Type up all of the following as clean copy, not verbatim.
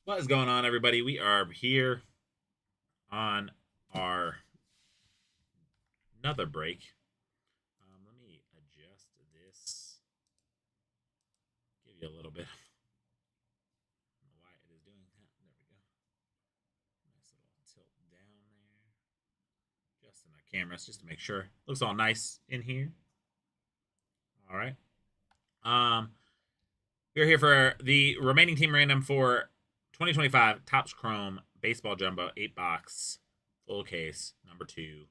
What is going on, everybody? We are here on our another break. Let me adjust this. Give you a little bit. I don't know why it is doing that. There we go. Nice little tilt down there. Adjusting our cameras just to make sure looks all nice in here. All right. Um, we're here for the remaining team random for 2025 Topps Chrome Baseball Jumbo 8 box full case number 2.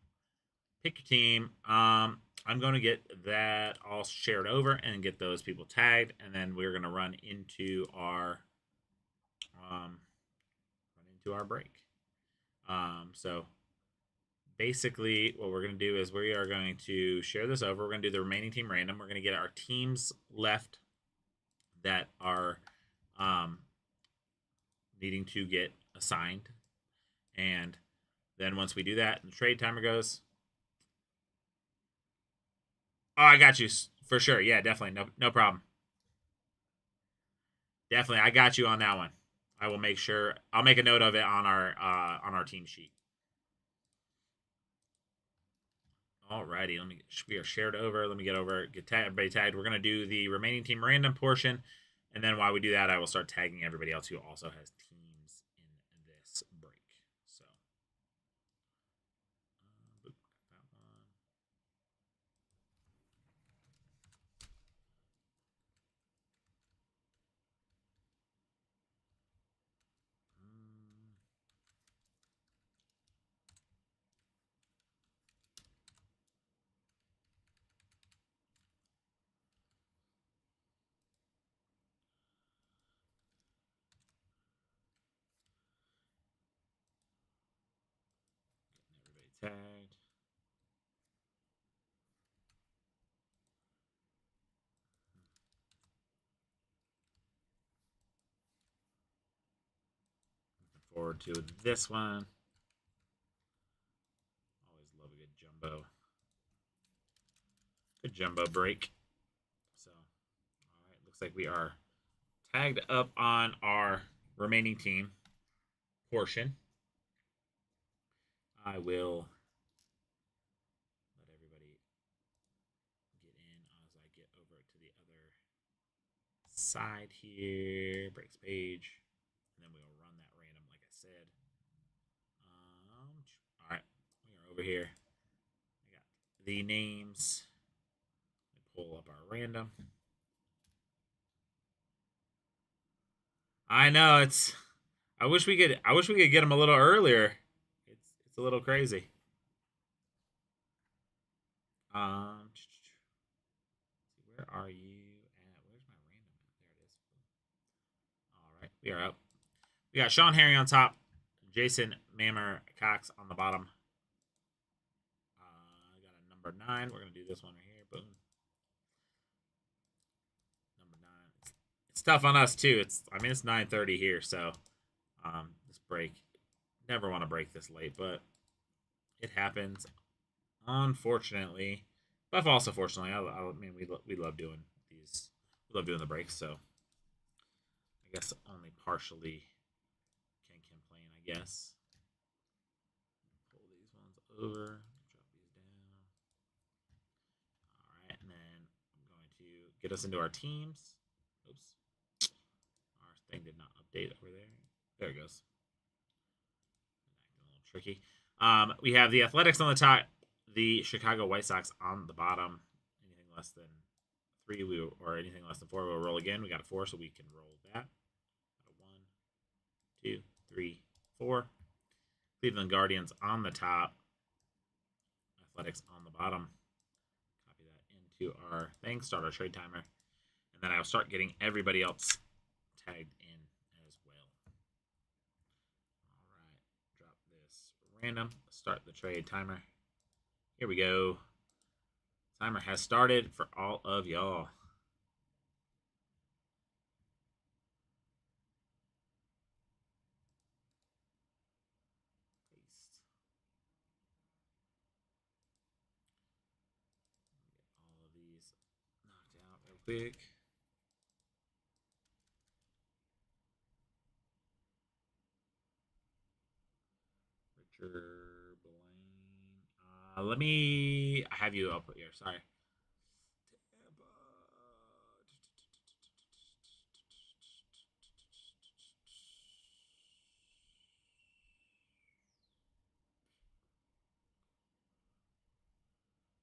Pick your team. I'm going to get that all shared over and get those people tagged, and then we're going to um, run into our break. So basically, what we're going to do is we are going to share this over. We're going to do the remaining team random. We're going to get our teams left that are needing to get assigned, and then once we do that, and the trade timer goes. Oh, I got you for sure. Yeah, definitely. No problem. Definitely, I got you on that one. I will make sure. I'll make a note of it on our team sheet. Alrighty, let me. We are shared over. Let me get everybody tagged. We're gonna do the remaining team random portion, and then while we do that, I will start tagging everybody else who also has teams in this break. So, that one. everybody tagged. Looking forward to this one. Always love a good jumbo. Good jumbo break. So, all right, looks like we are tagged up on our remaining team portion. I will let everybody get in as I get over to the other side here. Breaks page. And then we'll run that random, like I said. All right, we are over here. I got the names. Pull up our random. I know it's. I wish we could. I wish we could get them a little earlier. It's a little crazy. Where are you at? Where's my random at? There it is. All right, we are up. We got Sean Herring on top, Jason Mammer Cox on the bottom. I got a number 9. We're gonna do this one right here. Boom. Number 9. It's tough on us too. It's 9:30 here, so this break. Never want to break this late, but it happens. Unfortunately, but also fortunately, I mean we love doing these. We love doing the breaks, so I guess only partially can complain. I guess. Pull these ones over. Drop these down. All right, and then I'm going to get us into our teams. Oops, our thing did not update over there. There it goes. A little tricky. We have the Athletics on the top, the Chicago White Sox on the bottom. Anything less than 3, or anything less than 4, we'll roll again. We got a 4, so we can roll that. 1, 2, 3, 4. Cleveland Guardians on the top, Athletics on the bottom. Copy that into our thing. Start our trade timer, and then I'll start getting everybody else tagged in as well. All right, drop this random. Start the trade timer. Here we go. Timer has started for all of y'all. Paste. Get all of these knocked out real quick. Blaine. Let me have you up here. Sorry.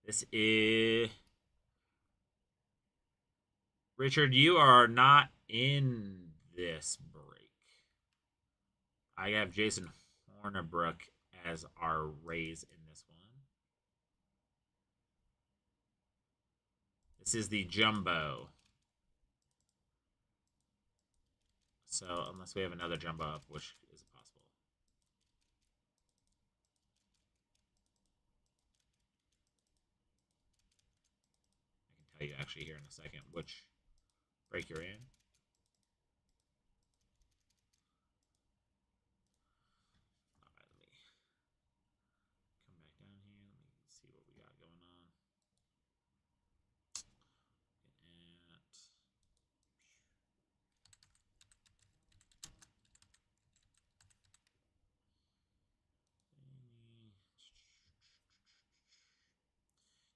This is Richard. You are not in this break. I have Jason Hornibrook as our Rays in this one. This is the jumbo. So unless we have another jumbo up, which is possible. I can tell you actually here in a second which break you're in. All right, let me come back down here. Let me see what we got going on.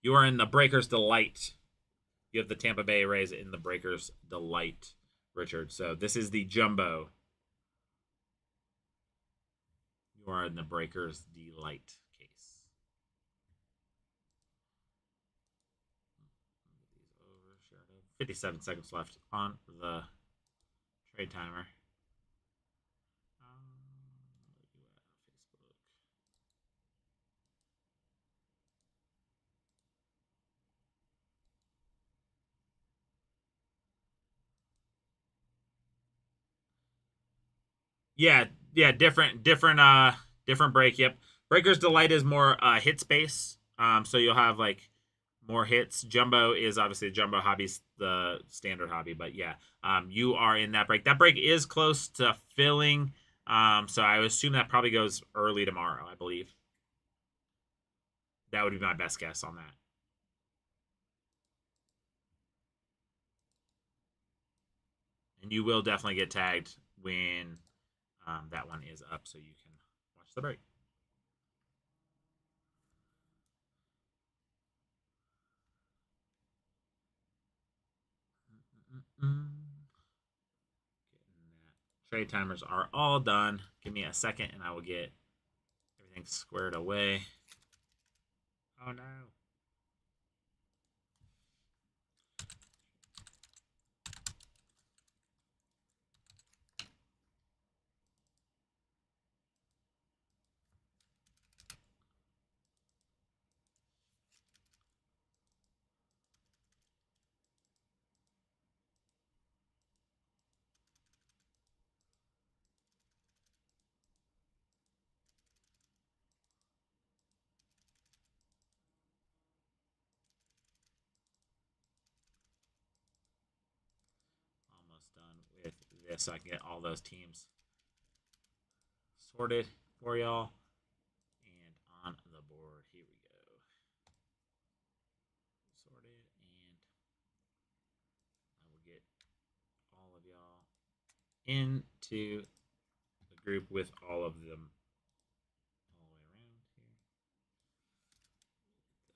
You are in the Breakers Delight. You have the Tampa Bay Rays in the Breakers Delight, Richard. So this is the jumbo. You are in the Breakers Delight case. 57 seconds left on the trade timer. Yeah, different break. Yep. Breaker's Delight is more hit space. So you'll have like more hits. Jumbo is obviously Jumbo Hobby's the standard hobby, but yeah, you are in that break. That break is close to filling. So I would assume that probably goes early tomorrow, I believe. That would be my best guess on that. And you will definitely get tagged when that one is up, so you can watch the break. Trade timers are all done. Give me a second, and I will get everything squared away. Oh no. Almost done with this, so I can get all those teams sorted for y'all and on the board. Here we go. Sorted, and I will get all of y'all into the group with all of them all the way around here.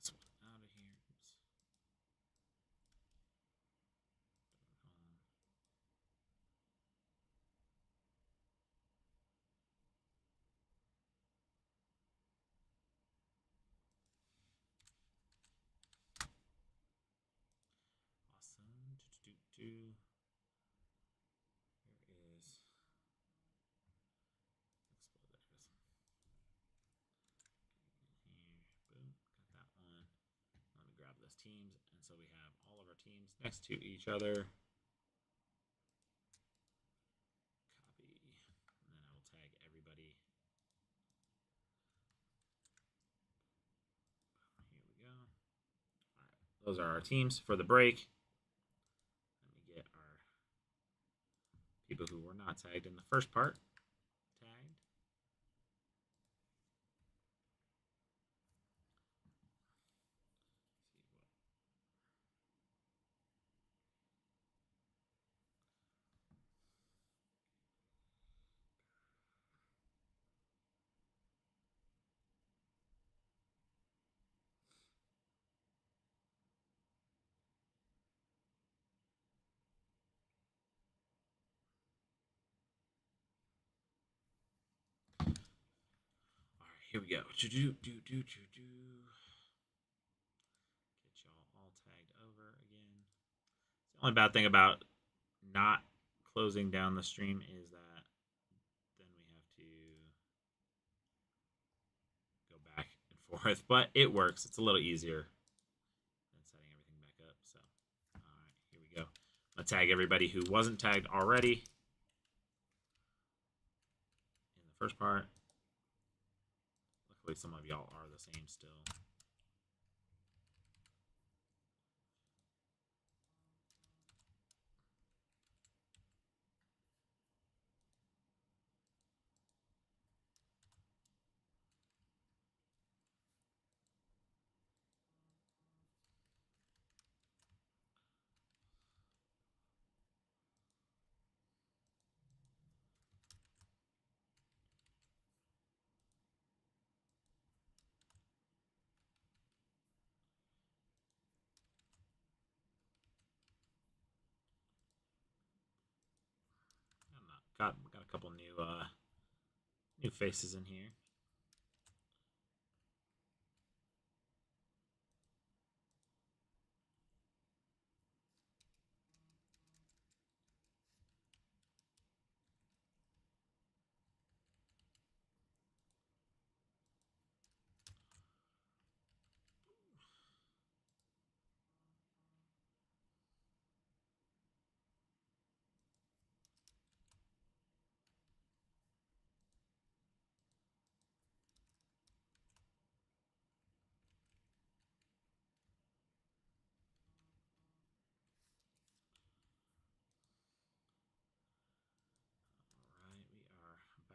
This one out of here. Oops. Awesome. Here is. Boom. Got that one. Let me grab those teams. And so we have all of our teams next to each other. Copy. And then I will tag everybody. Here we go. All right. Those are our teams for the break. Let me get our people who were not tagged in the first part tagged. here we go. Get y'all all tagged over again. The only bad thing about not closing down the stream is that then we have to go back and forth, but it works. It's a little easier than setting everything back up. So, all right, here we go. I'm gonna tag everybody who wasn't tagged already in the first part. Luckily, some of y'all are the same still. Got a couple new faces in here.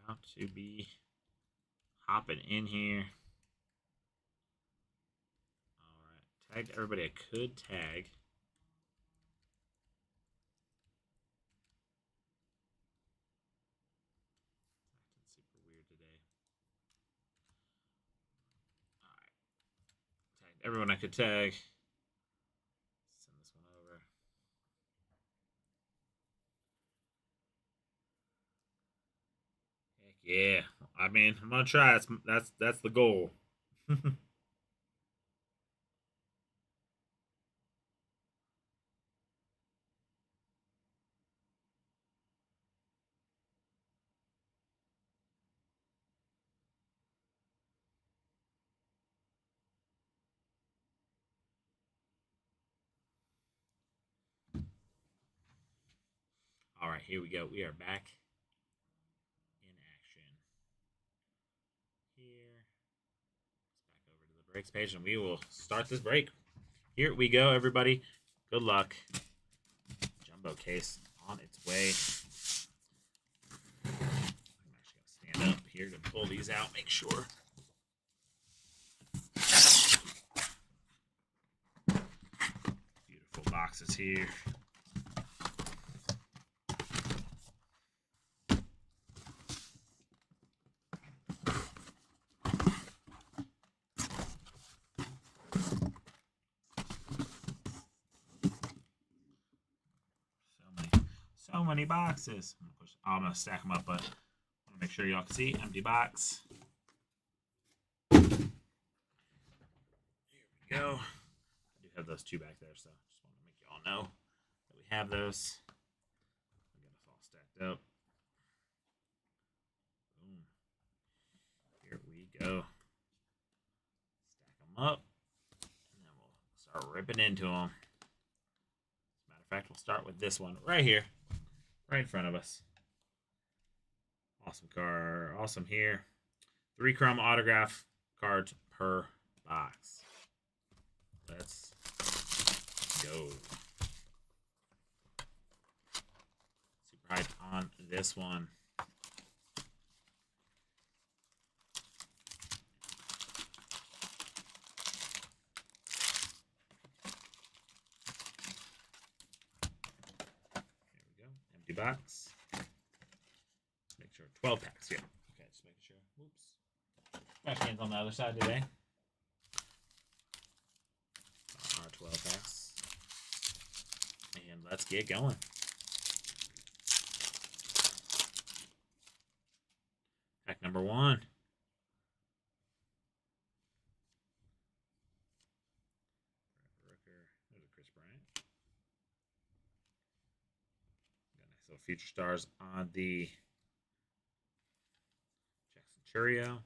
About to be hopping in here. All right, tagged everybody I could tag. Acting super weird today. All right, tagged everyone I could tag. Send this one over. Heck yeah! I mean, I'm gonna try. That's the goal. All right, here we go. We are back in action. Here, let's back over to the breaks page, and we will start this break. Here we go, everybody. Good luck. Jumbo case on its way. I'm actually gonna stand up here to pull these out. Make sure. Beautiful boxes here. So many boxes. I'm gonna stack them up, but I want to make sure y'all can see. Empty box. Here we go. I do have those two back there, so just want to make y'all know that we have those. We got us all stacked up. Boom. Here we go. Stack them up, and then we'll start ripping into them. As a matter of fact, we'll start with this one right here. Right in front of us. Awesome card. Awesome here. 3 chrome autograph cards per box. Let's go. Super hyped on this one. Empty box. Make sure 12 packs. Yeah. Okay, just making sure. Whoops. Trash cans on the other side today. 12 packs. And let's get going. Pack number 1. So future stars on the Jackson Churio.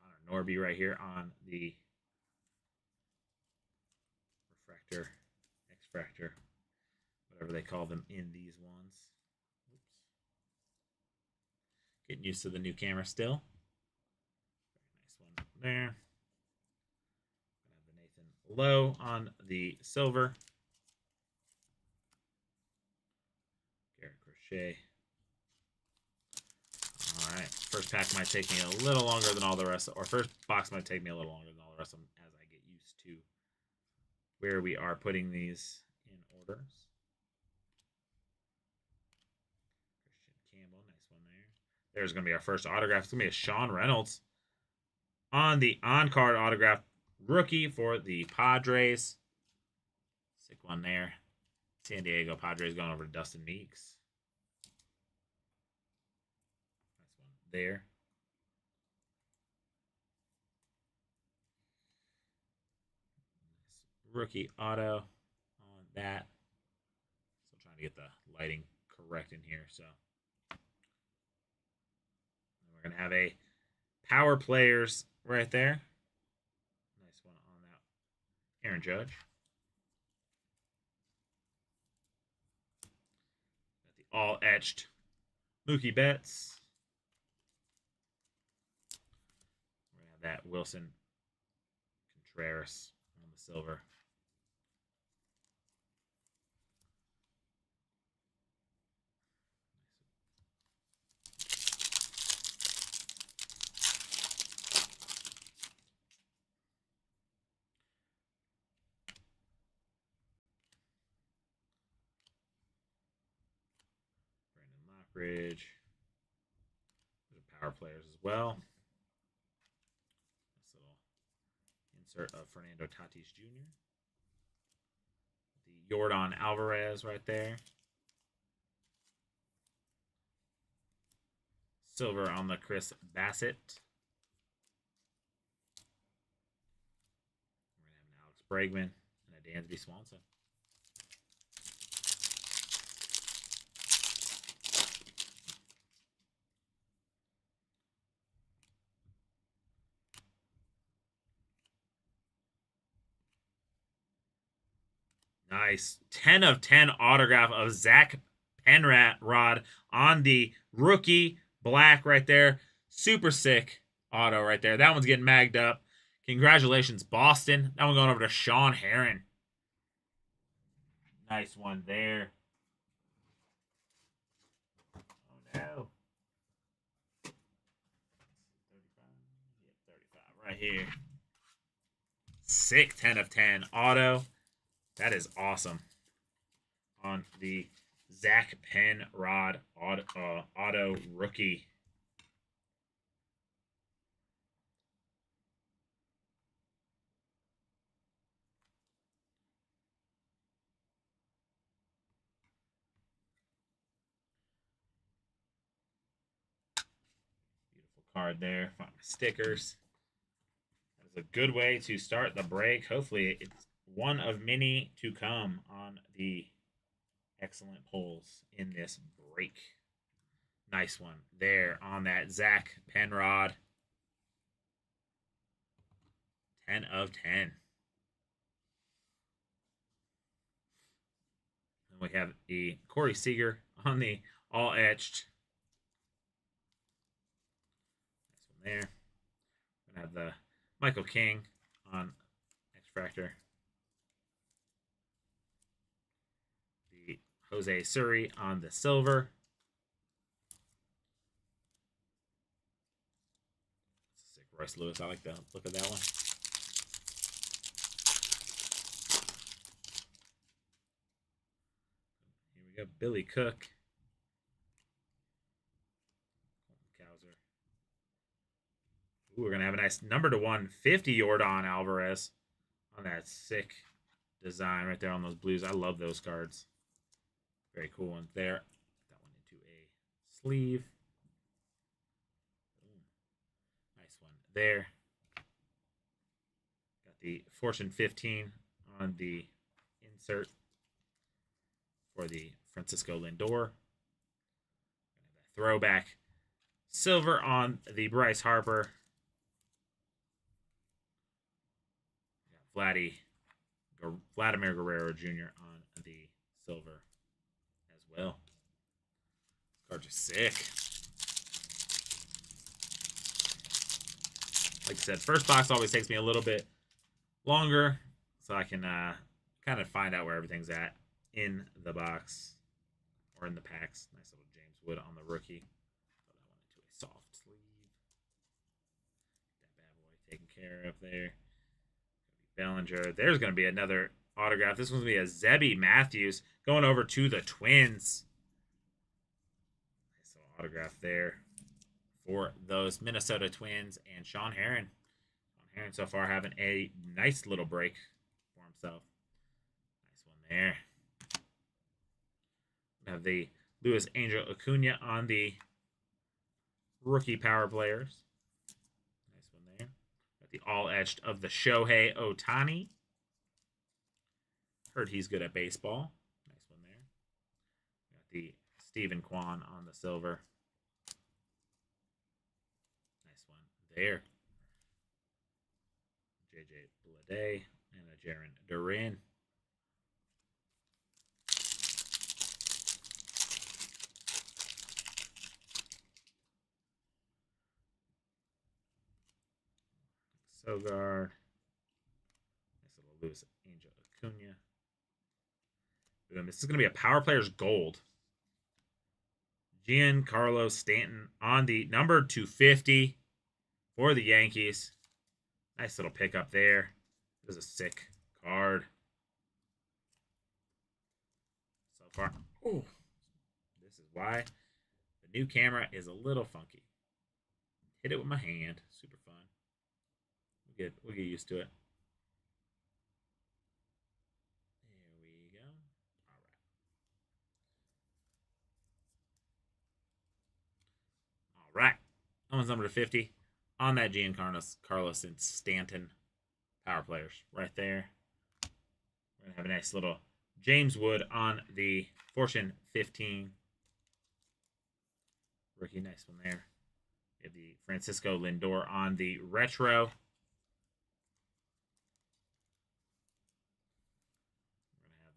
Connor Norby right here on the refractor, X-fractor, whatever they call them in these ones. Oops. Getting used to the new camera still. Very nice one there. Have the Nathan Lowe on the silver. Garrett Crochet. All right. First pack might take me a little longer than all the rest, or first box might take me a little longer than all the rest of them as I get used to where we are putting these in orders. Christian Campbell, nice one there. There's going to be our first autograph. It's going to be a Sean Reynolds on the on-card autograph rookie for the Padres. Sick one there. San Diego Padres going over to Dustin Meeks. Nice one there. Nice rookie auto on that. Still trying to get the lighting correct in here. So we're going to have a power players right there. Nice one on that. Aaron Judge. Got the all etched Mookie Betts. We're going to have that Wilson Contreras on the silver. Bridge. Those are power players as well. Nice little insert of Fernando Tatis Jr. The Yordan Alvarez right there. Silver on the Chris Bassett. We're going to have an Alex Bregman and a Dansby Swanson. Nice. 10 of 10 autograph of Zach Penrod on the rookie black right there. Super sick auto right there. That one's getting magged up. Congratulations, Boston. That one going over to Sean Heron. Nice one there. Oh, no. 35 right here. Sick 10 of 10 auto. That is awesome. On the Zach Penrod auto rookie. Beautiful card there. Find my stickers. That is a good way to start the break. Hopefully it's one of many to come on the excellent pulls in this break. Nice one there on that Zach Penrod. 10 of 10. And we have the Corey Seager on the all etched. Nice one there. We're going to have the Michael King on X-fractor. Jose Suri on the silver. Sick Royce Lewis. I like the look of that one. Here we go. Billy Cook. Cowser. Ooh, we're going to have a nice number to 150 Yordan Alvarez on that sick design right there on those blues. I love those cards. Very cool one there. That one into a sleeve. Nice one there. Got the Fortune 15 on the insert. for the Francisco Lindor. Throwback silver on the Bryce Harper. Vladimir Guerrero Jr. on the silver as well. Cards are sick. Like I said, first box always takes me a little bit longer, so I can kind of find out where everything's at in the box or in the packs. Nice little James Wood on the rookie. Throw that one into a soft sleeve. That bad boy taken care of there. Bellinger. There's going to be another autograph. This one's going to be a Zebby Matthews going over to the Twins. Nice little autograph there for those Minnesota Twins and Sean Heron. Sean Heron so far having a nice little break for himself. Nice one there. We have the Luis Angel Acuna on the rookie power players. Nice one there. Got the all etched of the Shohei Ohtani. Heard he's good at baseball. Nice one there. Got the Stephen Kwan on the silver. Nice one there. JJ Bleday and a Jarren Duran. Sogard. Nice little Luis Angel Acuna. Boom. This is going to be a Power Players Gold. Giancarlo Stanton on the number 250 for the Yankees. Nice little pickup there. This is a sick card. So far. Ooh. This is why the new camera is a little funky. Hit it with my hand. Super fun. We'll get used to it. There we go. All right. That one's number 50 on that Giancarlo Stanton power players right there. We're going to have a nice little James Wood on the Fortune 15. Rookie, nice one there. We have the Francisco Lindor on the retro.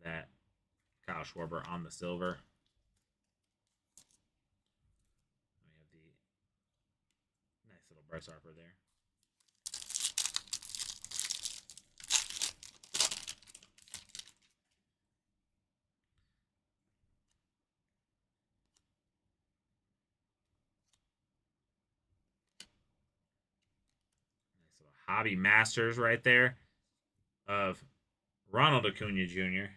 That Kyle Schwarber on the silver. We have the nice little Bryce Harper there. Nice little Hobby Masters right there of Ronald Acuna Jr.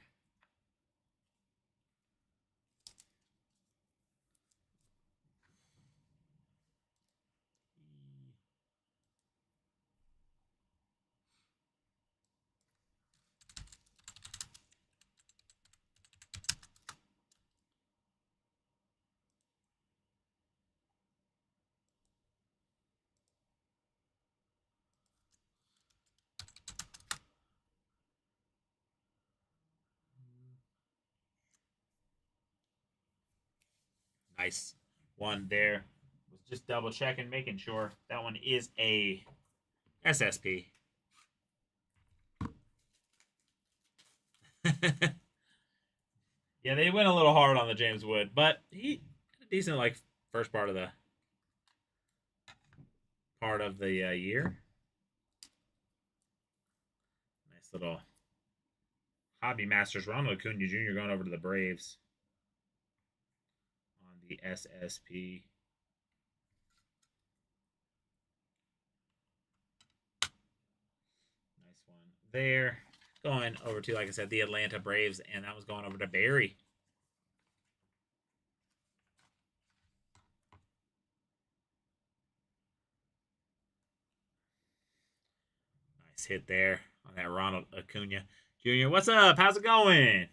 Nice one there. Was just double checking, making sure that one is a SSP. Yeah, they went a little hard on the James Wood, but he had a decent first part of the year. Nice little Hobby Masters. Ronald Acuna Jr. going over to the Braves on the SSP. Nice one there. Going over to, like I said, the Atlanta Braves, and that was going over to Barry. Nice hit there on that Ronald Acuna Jr. What's up? How's it going?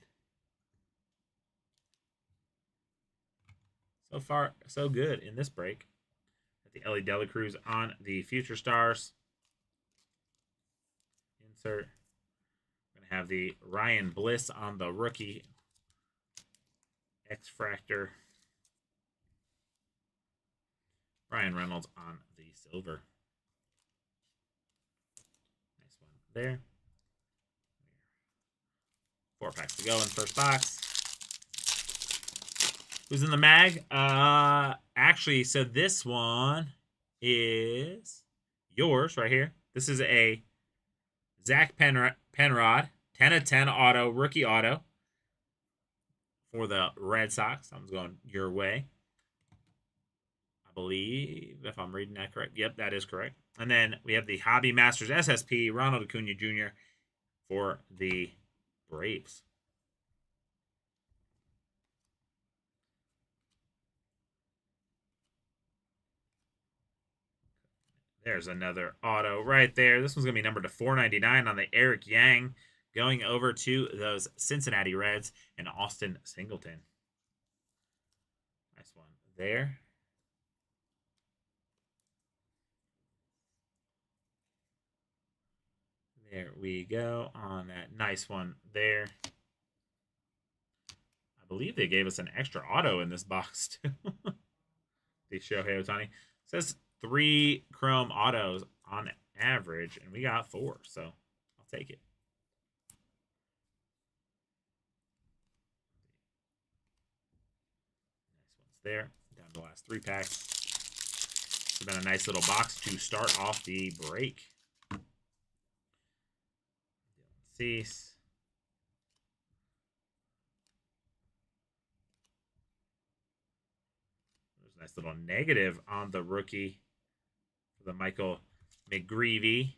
So far, so good in this break. Got the Elly De La Cruz on the Future Stars. Insert. Have the Ryan Bliss on the rookie X-Fractor. Ryan Reynolds on the silver. Nice one there. 4 packs to go in first box. Who's in the mag? Actually, so this one is yours right here. This is a Zach Penrod 10 of 10 auto, rookie auto for the Red Sox. I'm going your way. I believe, if I'm reading that correct. Yep, that is correct. And then we have the Hobby Masters SSP, Ronald Acuna Jr. for the Braves. There's another auto right there. This one's going to be numbered to 499 on the Eric Yang, going over to those Cincinnati Reds and Austin Singleton. Nice one there. There we go on that nice one there. I believe they gave us an extra auto in this box too. The Shohei Ohtani. It says 3 chrome autos on average, and we got 4, so I'll take it. Nice ones there. Down to the last 3 packs. It's been a nice little box to start off the break. Cease. There's a nice little negative on the rookie for the Michael McGreevy.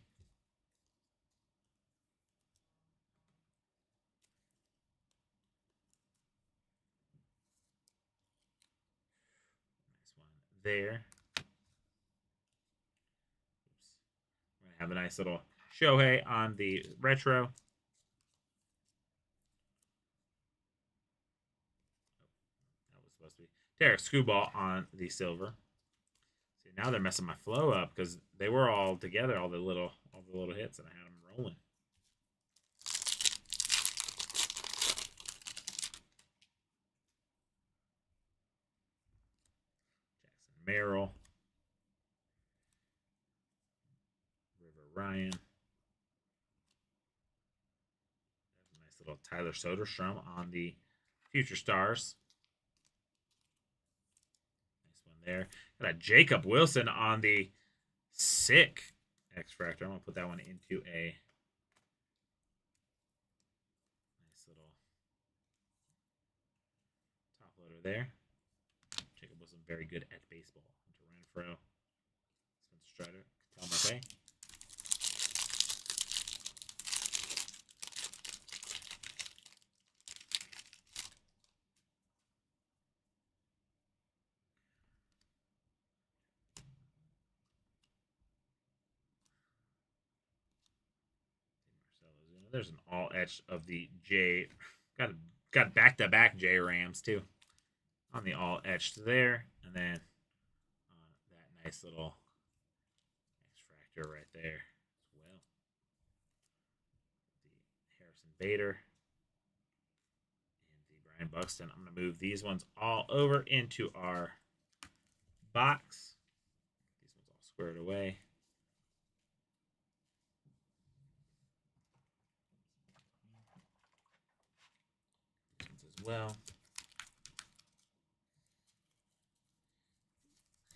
Nice one there. Oops. We're going to have a nice little Shohei on the retro. That was supposed to be Derek Skubal on the silver. See, now they're messing my flow up because they were all together, all the little hits, and I had them rolling. Jackson Merrill, River Ryan. There's a nice little Tyler Soderstrom on the Future Stars. Nice one there. Got a Jacob Wilson on the sick X-Fractor. I'm going to put that one into a nice little top loader there. Jacob Wilson very good at baseball. Hunter Renfroe, Spencer Strider, Ketel Marte. There's an all etch of the J. Got back-to-back J Rams too on the all etched there, and then that nice little X-Fractor right there as well. The Harrison Bader and the Brian Buxton. I'm gonna move these ones all over into our box. These ones all squared away. As well.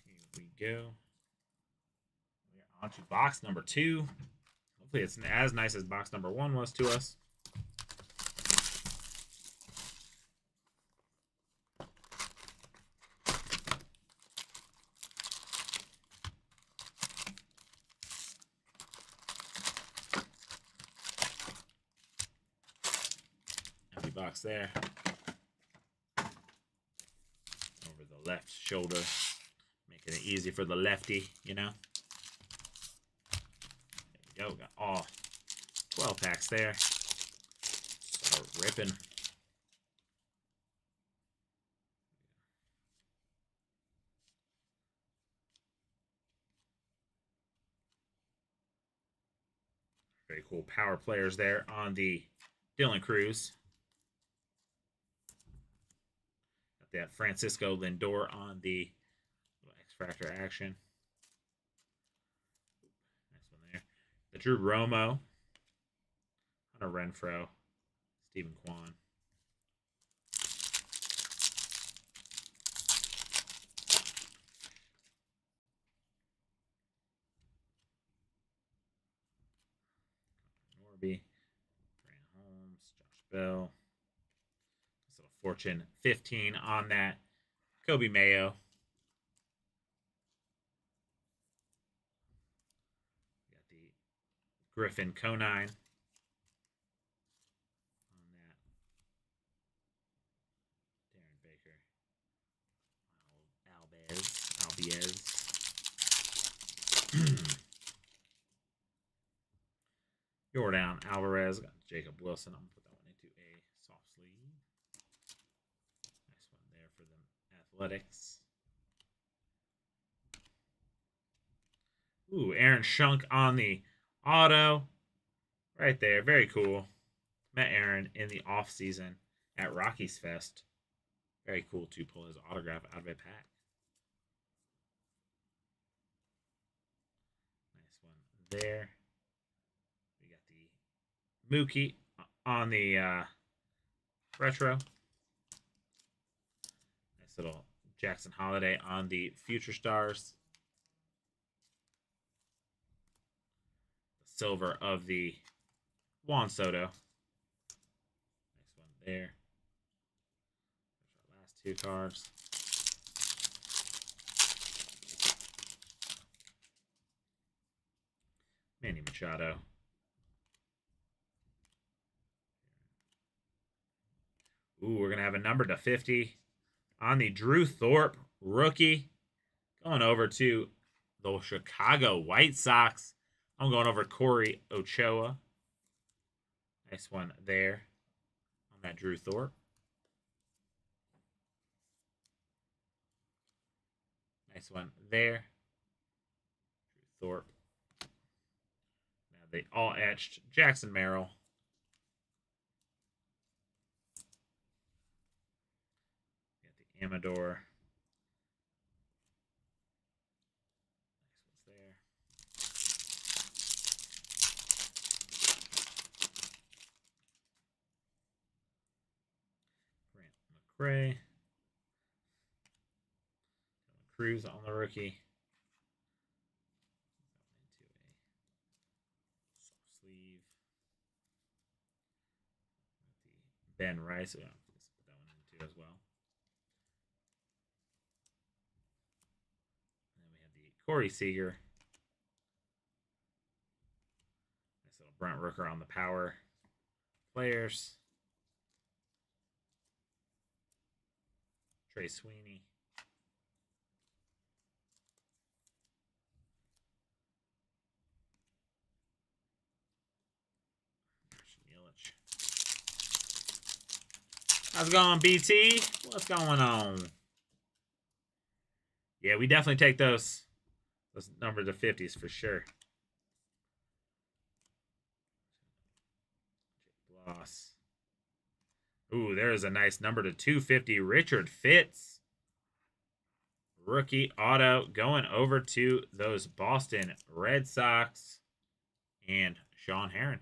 Here we go. We're on to box number 2. Hopefully it's as nice as box number 1 was to us. Empty box there. Over the left shoulder, making it easy for the lefty, you know. There we go. Got all 12 packs there. Start ripping. Very cool power players there on the Dylan Cruz. that Francisco Lindor on the X-Fractor action. Nice one there. The Drew Romo. Hunter Renfroe. Stephen Kwan. Norby. Grant Holmes. Josh Bell. This little Fortune 15 on that. Kobe Mayo. Got the Griffin Conine. Albiez. Jordan Alvarez. Got Jacob Wilson. I'm going to put that one into a soft sleeve. Nice one there for the Athletics. Ooh, Aaron Schunk on the auto. Right there. Very cool. Met Aaron in the off season at Rockies Fest. Very cool to pull his autograph out of a pack. Nice one there. We got the Mookie on the retro. Nice little Jackson Holiday on the Future Stars. The silver of the Juan Soto. Nice one there. There's our last two cards. Manny Machado. Ooh, we're going to have a number to 50 on the Drew Thorpe rookie. Going over to the Chicago White Sox. I'm going over Corey Ochoa. Nice one there on that Drew Thorpe. Nice one there. Drew Thorpe. Now they all etched Jackson Merrill. Got the Amador. Nice one's there. Grant McRae. Cruz on the rookie. Into a soft sleeve. The Ben Rice. Let's put that one into as well. And then we have the Corey Seager. Nice little Brent Rooker on the power players. Trey Sweeney. How's it going, BT? What's going on? Yeah, we definitely take those numbers to 50s for sure. Bloss. Ooh, there is a nice number to 250. Richard Fitz. Rookie auto going over to those Boston Red Sox. And Sean Heron.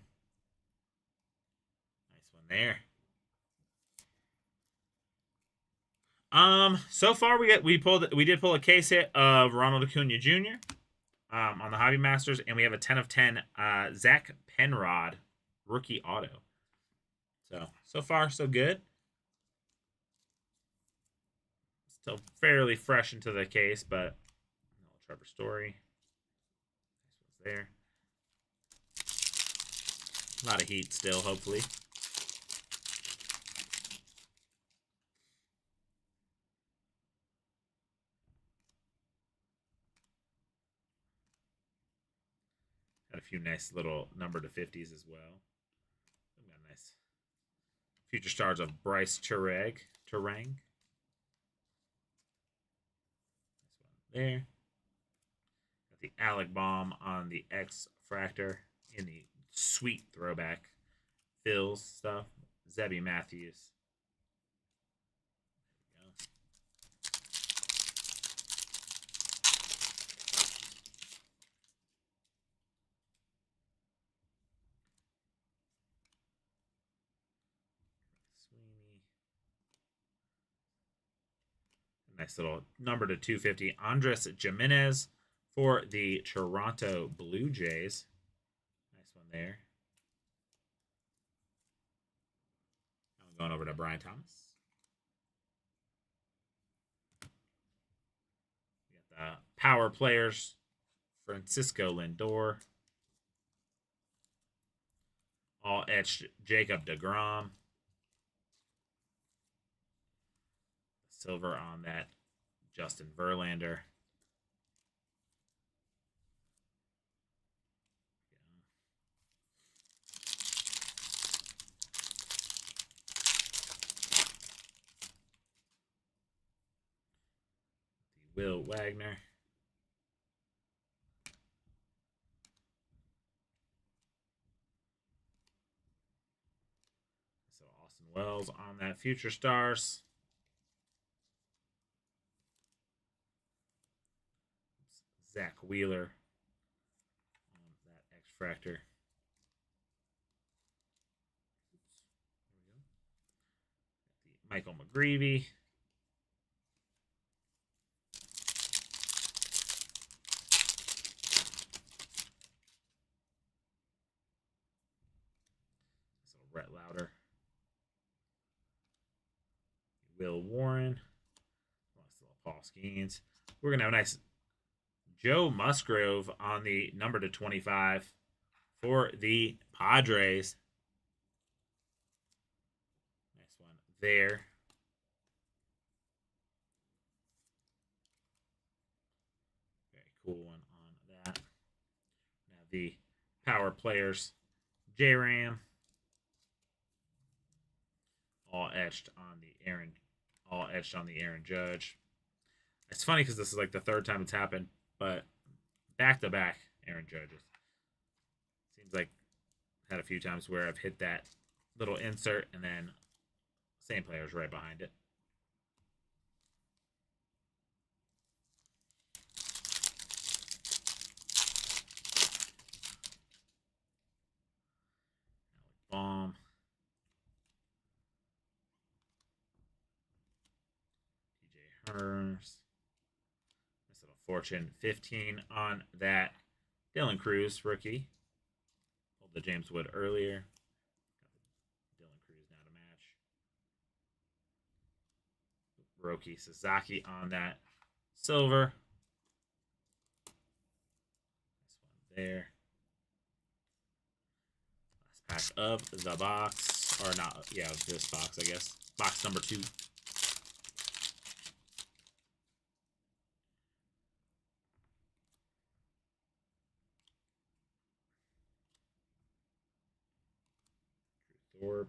Nice one there. So far we did pull a case hit of Ronald Acuna Jr. On the Hobby Masters, and we have a 10 of 10 Zach Penrod rookie auto. So far so good. Still fairly fresh into the case, but Trevor Story. Nice one's there. A lot of heat still, hopefully. Got a few nice little number to 50s as well. We've got a nice Future Stars of Bryce Turang. This one there. Got the Alec Baum on the X-Fractor in the sweet throwback Phil's stuff. Zebby Matthews. There we go. Nice little number to 250. Andres Gimenez for the Toronto Blue Jays. Nice one there. I'm going over to Brian Thomas. We got the power players. Francisco Lindor. All etched Jacob deGrom. Silver on that Justin Verlander. The Will Wagner. So Austin Wells on that Future Stars. Zach Wheeler on that X-Fractor. Michael McGreevy. So Rhett Lauder. Will Warren. Paul Skeens. We're going to have a nice Joe Musgrove on the number to 25 for the Padres. Nice one there. Very cool one on that. Now the power players, J-Ram. All etched on the Aaron Judge. It's funny because this is like the third time it's happened, but back-to-back Aaron Judges. Seems like I've had a few times where I've hit that little insert and then same players right behind it. Bomb. DJ Hearns. Nice little fortune. 15 on that Dylan Cruz rookie. Pulled the James Wood earlier. Got Dylan Cruz now to match. Roki Sasaki on that silver. This one there. Last pack of the box. Or not, yeah, this box, I guess. Box number 2. We're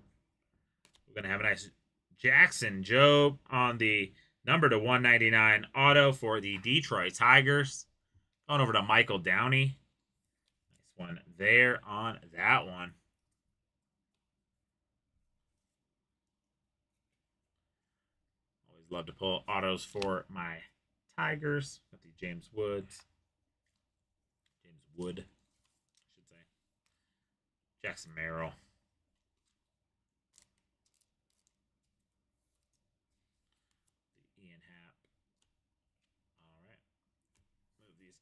going to have a nice Jackson Jobe on the number to 199 auto for the Detroit Tigers. Going over to Michael Downey. Nice one there on that one. Always love to pull autos for my Tigers. Got the James Wood, I should say. Jackson Merrill.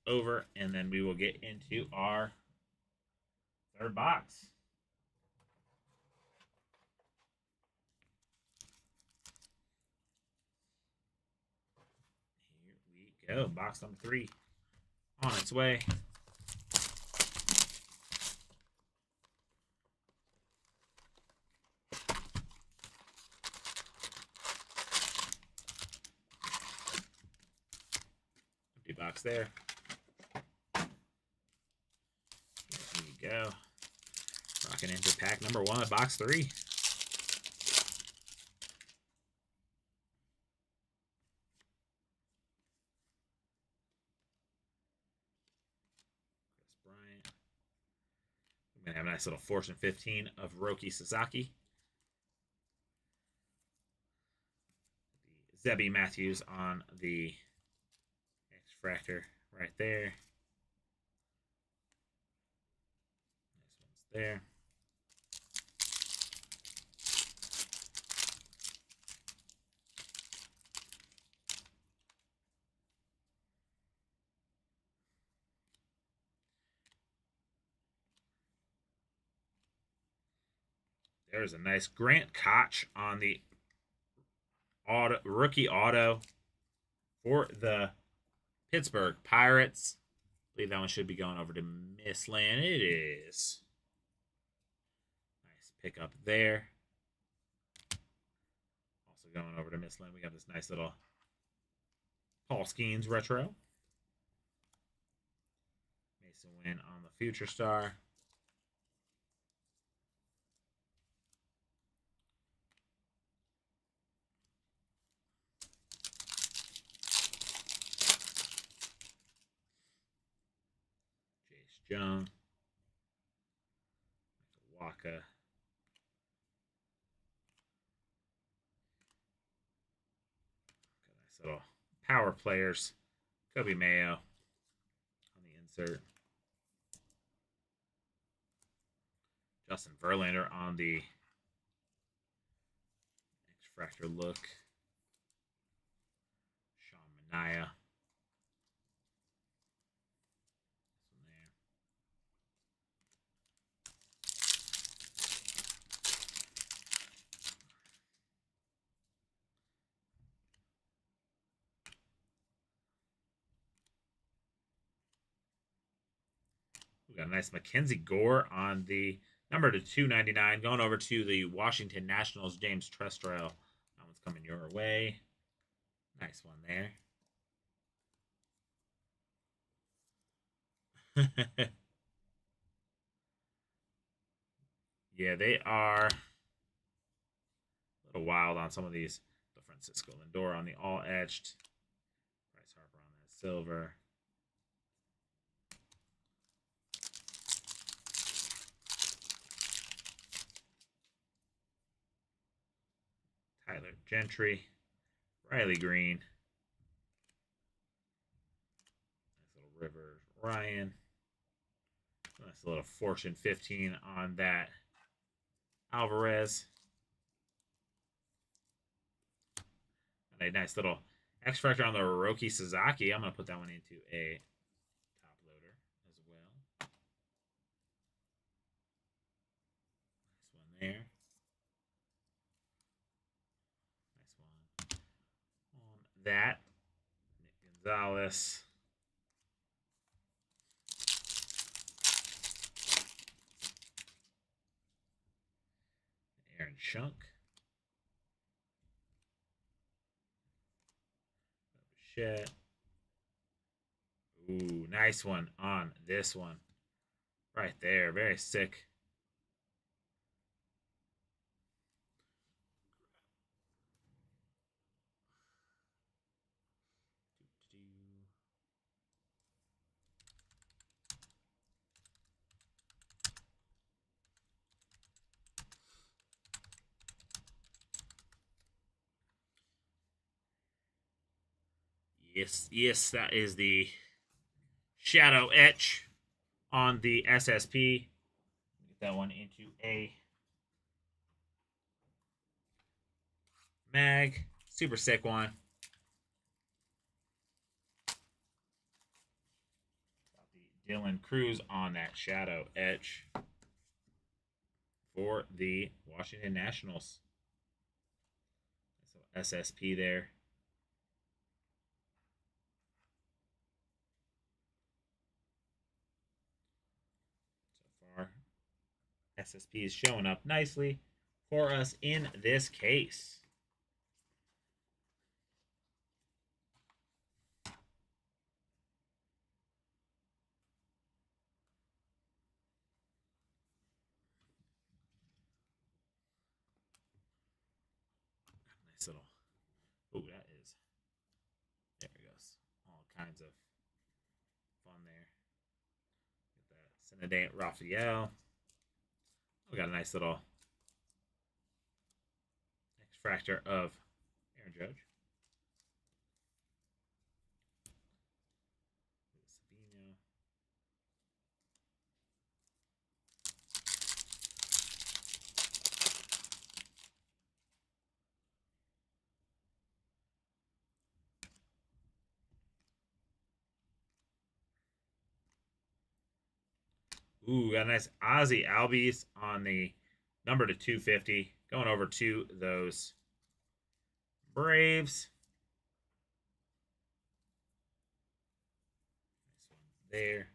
Over, and then we will get into our third box. Here we go. Box number 3 on its way. Empty box there. Go. Rocking into pack number 1 of box 3. Chris Bryant. I'm going to have a nice little fortune 15 of Roki Sasaki. The Zebby Matthews on the X-Fractor right there. There. There's a nice Grant Koch on the rookie auto for the Pittsburgh Pirates. I believe that one should be going over to Miss Land. It is. Nice pickup there. Also going over to Miss Land, we have this nice little Paul Skeens retro. Mason Wynn on the Future Star. Jace Jung. Waka. Nice little power players. Kobe Mayo on the insert. Justin Verlander on the X-Fractor look. Sean Manaea. We got a nice Mackenzie Gore on the number to 299. Going over to the Washington Nationals, James Trestorel. That one's coming your way. Nice one there. Yeah, they are a little wild on some of these. The Francisco Lindor on the all etched. Bryce Harper on that silver. Tyler Gentry. Riley Green. Nice little Rivers Ryan. Nice little Fortune 15 on that Alvarez. And a nice little X-Fractor on the Hiroki Sasaki. I'm going to put that one into a top loader as well. Nice one there. Nice one on that. Nick Gonzalez. Aaron Schunk. Shit. Ooh, nice one on this one. Right there. Very sick. Yes, that is the Shadow Etch on the SSP. Get that one into a mag. Super sick one. Got the Dylan Cruz on that Shadow Etch for the Washington Nationals. So SSP there. SSP is showing up nicely for us in this case. Nice little. Oh, that is. There it goes. All kinds of fun there. Get that Cineday Raphael. We got a nice little X-Fractor of Aaron Judge. Sabino. Ooh, got a nice Ozzy Albies on the Number to 250. Going over to those Braves. This one there.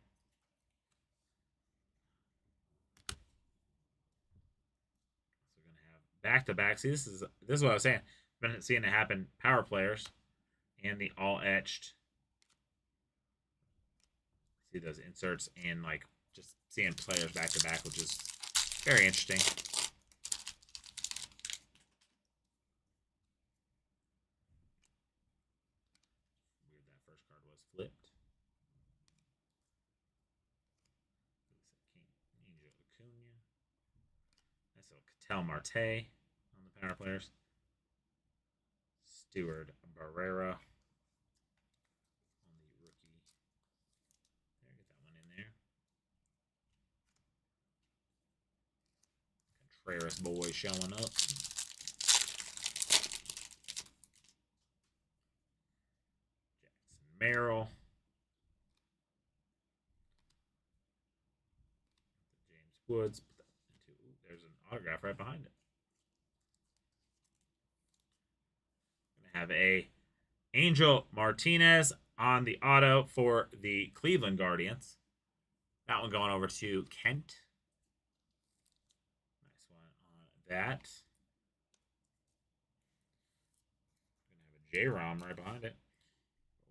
So we're gonna have back-to-back. See, this is what I was saying. Been seeing it happen. Power players and the all etched. See those inserts and like just seeing players back to back, which is very interesting. Weird that first card was flipped. Angel Acuna. Nice little Ketel Marte on the power players. Stewart Barrera on the rookie. There, get that one in there. Contreras boy showing up. Jackson Merrill. James Woods. There's an autograph right behind it. Gonna have a Angel Martinez on the auto for the Cleveland Guardians. That one going over to Kent. Nice one on that. We're gonna have a J-Rom right behind it.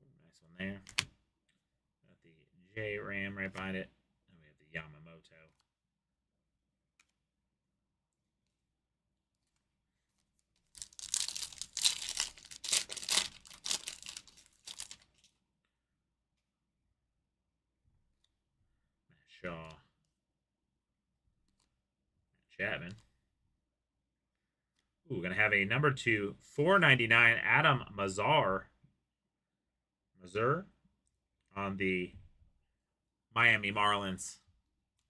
Oh, nice one there. Got the J-Ram right behind it. And we have the Yamamoto. Shaw. Chapman. Ooh, gonna have a number 2, 499 Adam Mazur on the Miami Marlins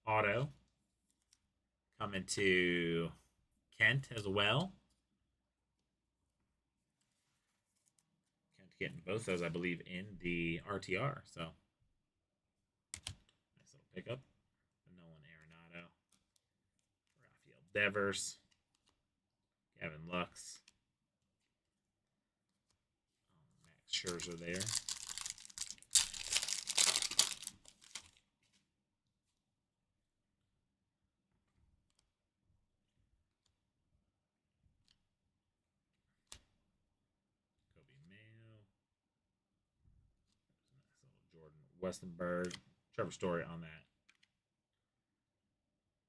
auto. Coming to Kent as well. Kent getting both those, I believe, in the RTR. So nice little pickup. Nolan Arenado, Rafael Devers, Gavin Lux, Max Scherzer there. Jordan Westenberg, Trevor Story on that.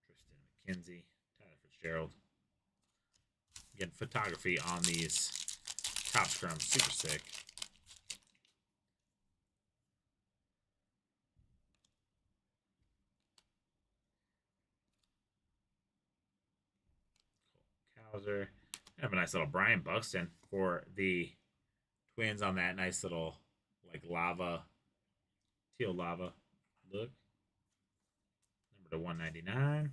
Tristan McKenzie, Tyler Fitzgerald. Again, photography on these Top Scrum, super sick. Cole Cowser. Have a nice little Brian Buxton for the Twins on that nice little like lava, teal lava look. Number to 199.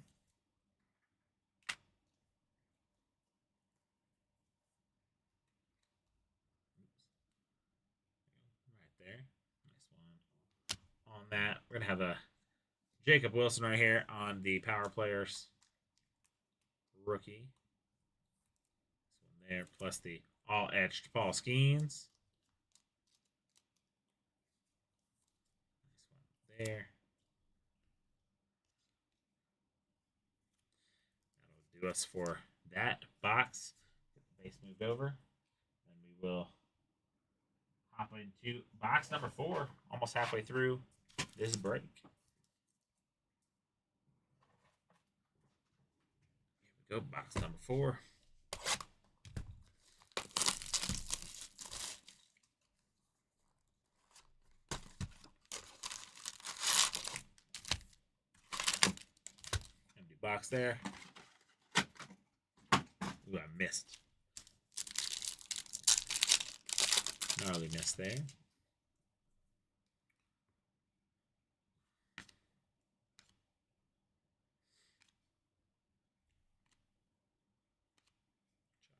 Right there. Nice one. On that, we're going to have a Jacob Wilson right here on the Power Players rookie. This one there, plus the all etched Paul Skeens. Nice one there. That'll do us for that box. Get the base moved over. And we will hop into box number 4. Almost halfway through this break. Here we go, box number 4. Empty box there. Ooh, I missed. Gnarly miss there.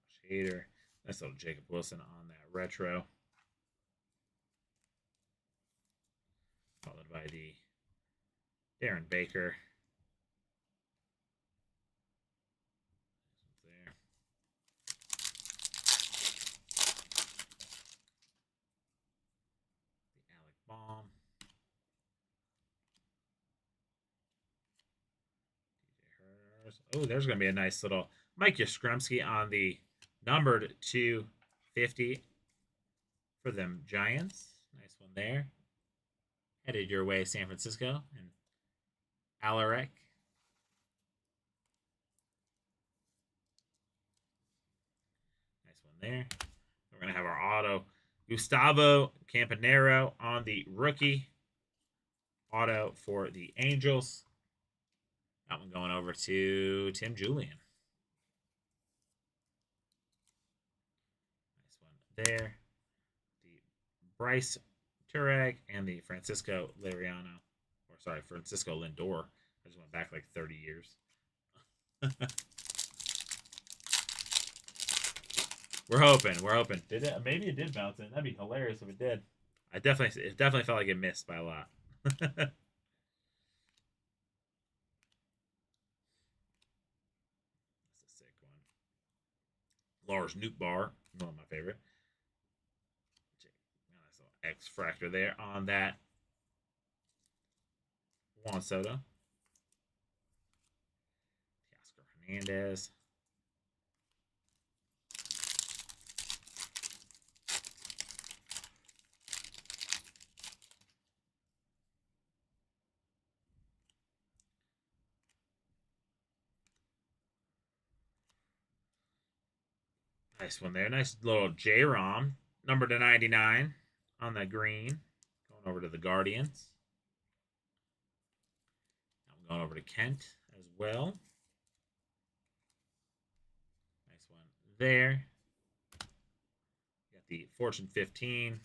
Josh Hader. Nice little Jacob Wilson on that retro. Followed by the Darren Baker. Oh, there's going to be a nice little Mike Yastrzemski on the numbered 250 for them Giants. Nice one there. Headed your way, San Francisco. And Alaric. Nice one there. We're going to have our auto Gustavo Campanero on the rookie auto for the Angels. That one going over to Tim Julian. Nice one there. The Bryce Turek and the Francisco Liriano. Or sorry, Francisco Lindor. I just went back like 30 years. We're hoping. We're hoping. Did it? Maybe it did bounce in. That'd be hilarious if it did. It definitely felt like it missed by a lot. That's a sick one. Lars Nootbaar, one of my favorite. Nice little X fractor there on that. Juan Soto. Oscar Hernandez. Nice one there. Nice little J-Rom. Number to 99 on the green. Going over to the Guardians. I'm going over to Kent as well. Nice one there. Got the Fortune 15. I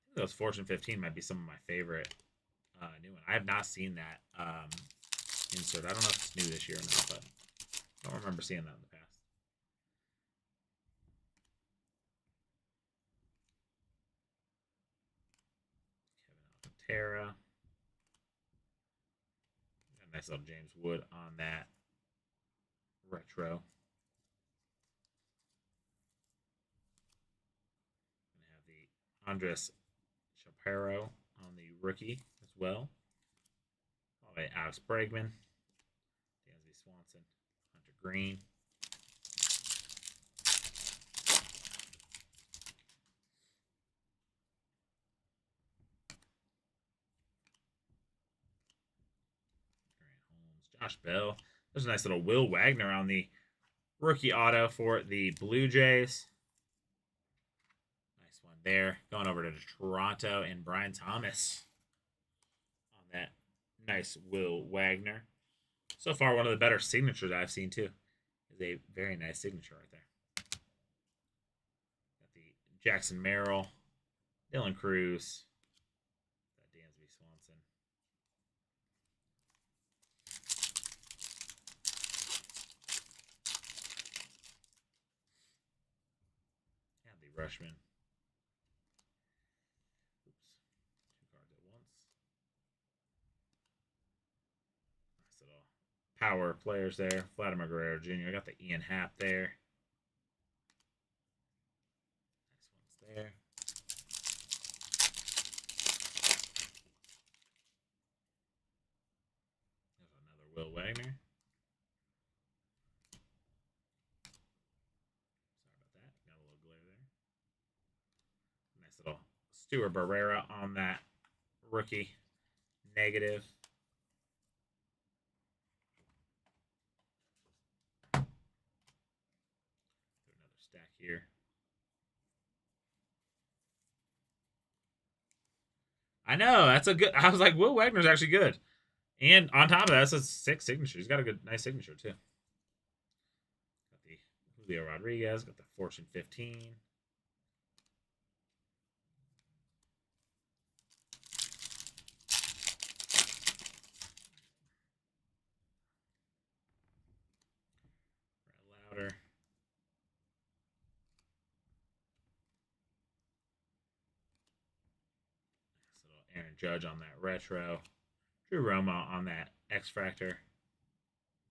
think those Fortune 15 might be some of my favorite new one. I have not seen that insert. I don't know if it's new this year or not, but I don't remember seeing that in the past. Kevin Alcantara. Nice little James Wood on that retro. Gonna have the Andres Shapiro on the rookie as well. All right, Alex Bregman, Dansby Swanson, Hunter Green. Josh Bell. There's a nice little Will Wagner on the rookie auto for the Blue Jays. Nice one there. Going over to Toronto and Brian Thomas on that nice Will Wagner. So far, one of the better signatures I've seen, too. Is a very nice signature right there. Got the Jackson Merrill, Dylan Cruz, Dansby Swanson. Rushman. Oops. 2 cards at once. Nice little power players there. Vladimir Guerrero Jr. I got the Ian Happ there. Nice ones there. There's another Will Wagner. Little Stuart Barrera on that rookie negative. Another stack here. I know, that's a good. I was like, Will Wagner's actually good. And on top of that, that's a sick signature. He's got a good, nice signature, too. Got the Julio Rodriguez, got the Fortune 15. Louder. Aaron Judge on that retro. Drew Romo on that X Fractor.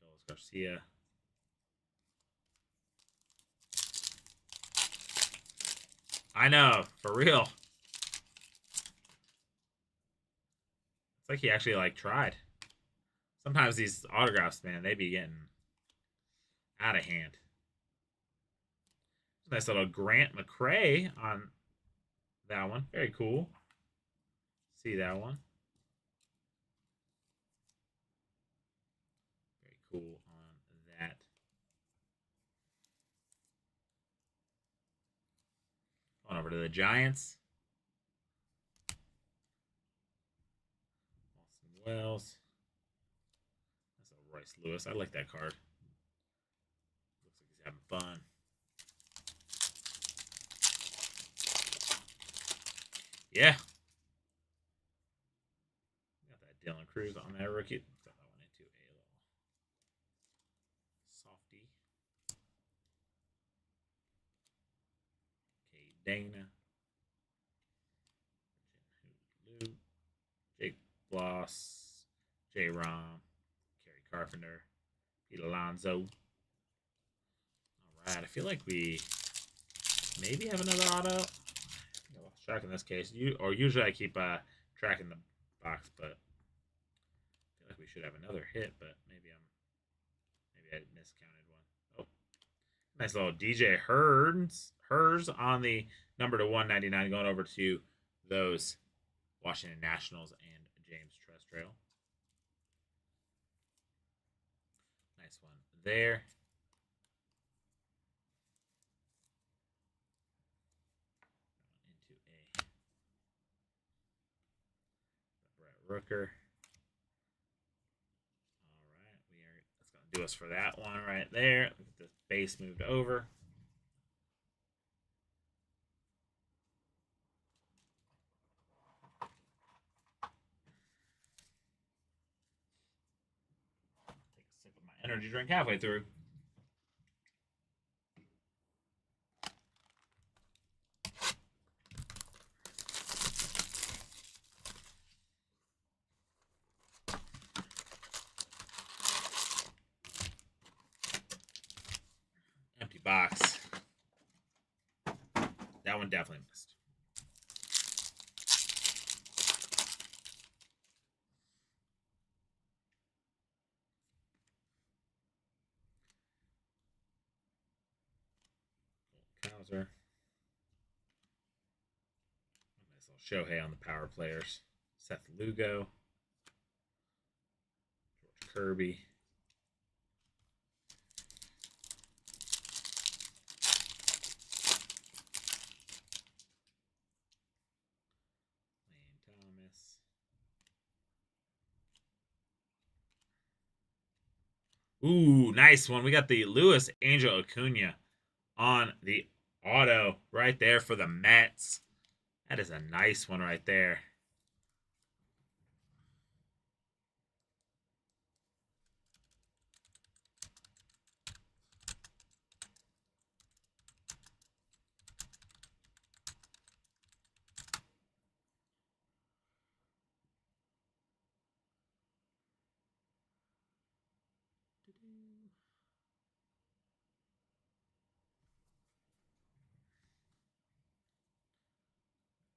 Dolis Garcia. I know, for real. It's like he actually tried. Sometimes these autographs, man, they be getting out of hand. Nice little Grant McCray on that one. Very cool. See that one. Very cool on that. Going over to the Giants. Austin Wells. That's a Royce Lewis. I like that card. Looks like he's having fun. Yeah. Got that Dylan Cruz on that rookie. Got that one into a little softy. K Dana. Jake Bloss. J. Rom. Kerry Carpenter. Pete Alonso. All right. I feel like we maybe have another auto. Track in this case. Usually I keep tracking the box, but I feel like we should have another hit, but maybe I miscounted one. Oh. Nice little DJ Hers on the number to 199 going over to those Washington Nationals and James Trestrail. Nice one there. Rooker. All right, that's gonna do us for that one right there. Get the base moved over. Take a sip of my energy drink halfway through. Empty box. That one definitely missed. Kowser. Nice little Shohei on the power players. Seth Lugo. George Kirby. Ooh, nice one. We got the Luis Angel Acuna on the auto right there for the Mets. That is a nice one right there.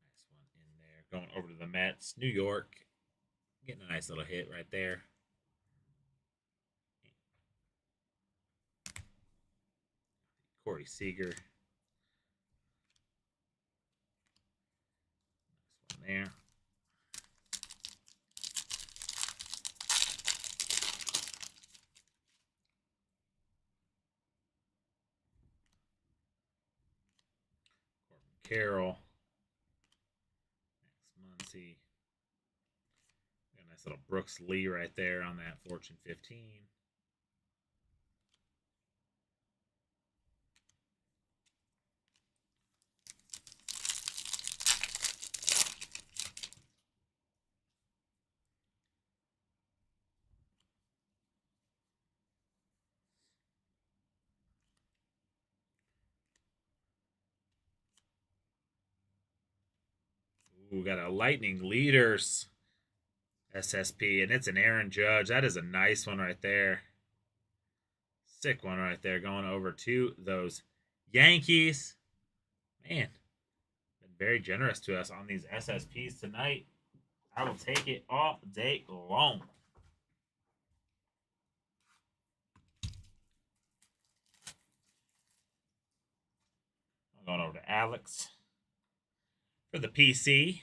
Nice one in there. Going over to the Mets. New York. Getting a nice little hit right there. Corey Seager. Nice one there. Corbin Carroll. Max Muncy. Got a nice little Brooks Lee right there on that Fortune 15. Ooh, got a Lightning Leaders SSP, and it's an Aaron Judge. That is a nice one right there. Sick one right there going over to those Yankees. Man, been very generous to us on these SSPs tonight. I will take it all day long. Going over to Alex for the PC.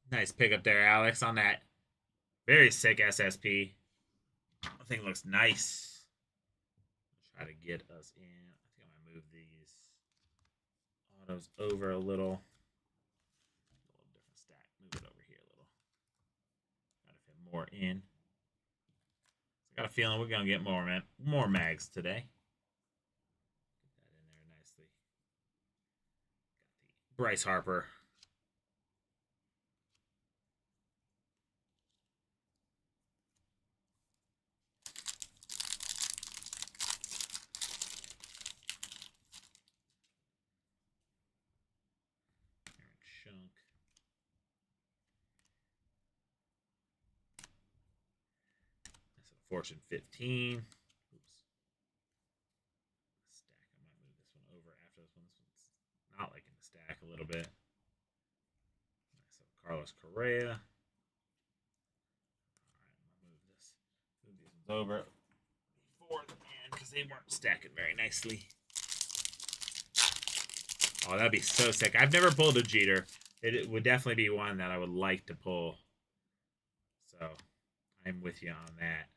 Nice pickup there, Alex, on that very sick SSP. I think it looks nice. Try to get us in. I think I'm gonna move these autos over a little. A little different stack. Move it over here a little. Gotta fit more in. I got a feeling we're gonna get more mags today. Get that in there nicely. Got the Bryce Harper. Chunk. That's a Fortune 15. Oops. Stack. I might move this one over after this one. This one's not liking the stack a little bit. So Carlos Correa. All right, I'm gonna move this. Move these ones over before the end because they weren't stacking very nicely. Oh, that'd be so sick. I've never pulled a Jeter. It would definitely be one that I would like to pull. So I'm with you on that.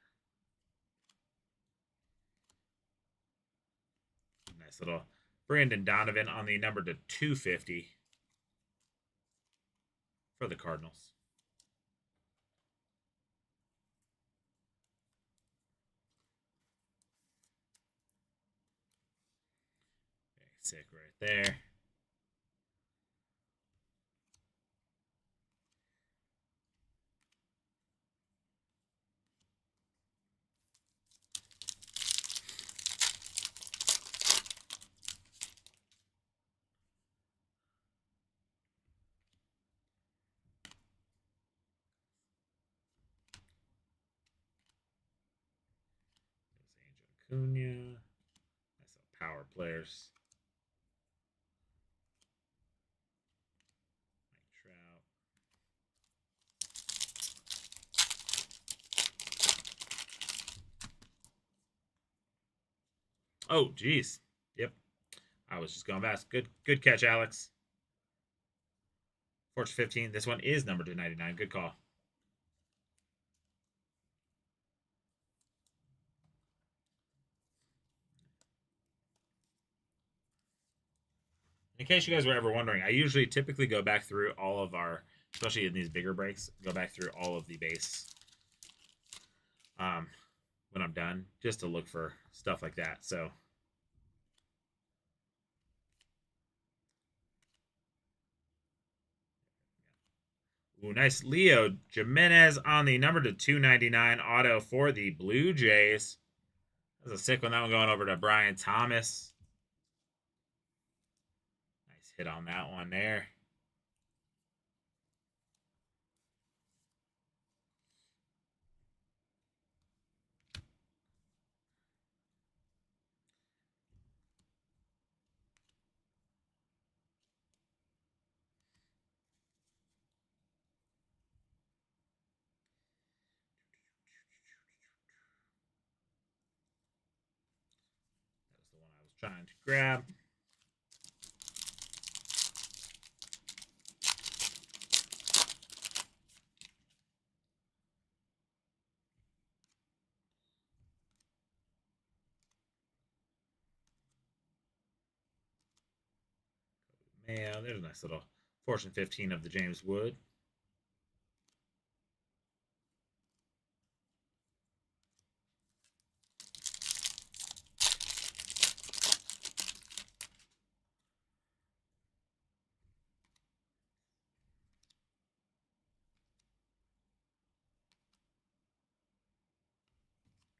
Nice little Brandon Donovan on the number to 250 for the Cardinals. Very sick right there. There's Angel Acuna. Nice little power players. Mike Trout. Oh, geez. Yep. I was just going fast. Good catch, Alex. Fortune 15. This one is number 299. Good call. In case you guys were ever wondering, I usually typically go back through all of our, especially in these bigger breaks, go back through all of the base when I'm done, just to look for stuff like that. So ooh, nice Leo Jimenez on the number to 299 auto for the Blue Jays. That was a sick one. That one going over to Brian Thomas. Nice hit on that one there. That was the one I was trying to grab. Mayo. There's a nice little Fortune 15 of the James Wood.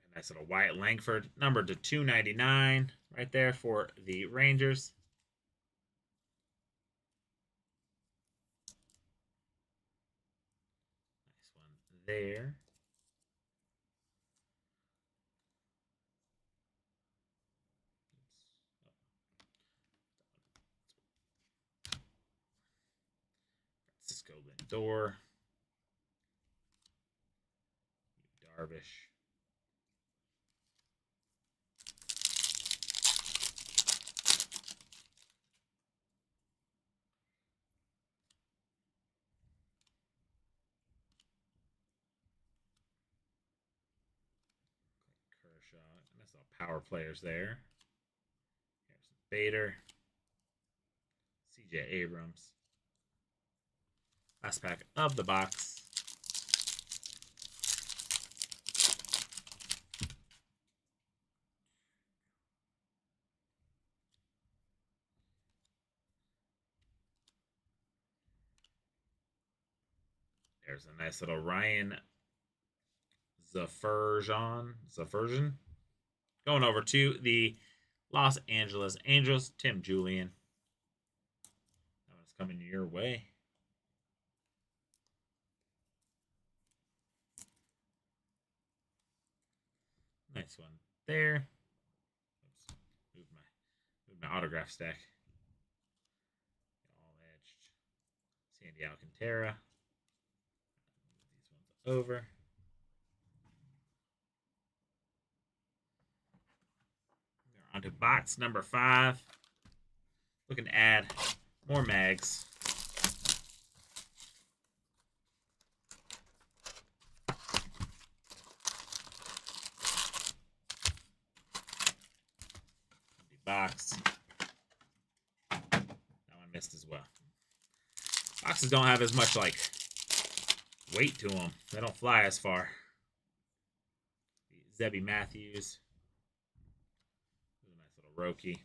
A nice little Wyatt Langford, number to 299 right there for the Rangers. there. Francisco Lindor. Darvish. Kershaw. And that's all power players there. Harrison Bader. CJ Abrams. Last pack of the box. There's a nice little Ryan Zafirjan. Going over to the Los Angeles Angels, Tim Julian. That one's coming your way. Nice one there. Oops. Move my autograph stack. All edged. Sandy Alcantara. Move these ones over. We're on to box number 5. Looking to add more mags. Box. That one missed as well. Boxes don't have as much like weight to them. They don't fly as far. Zebby Matthews. Nice little Roki.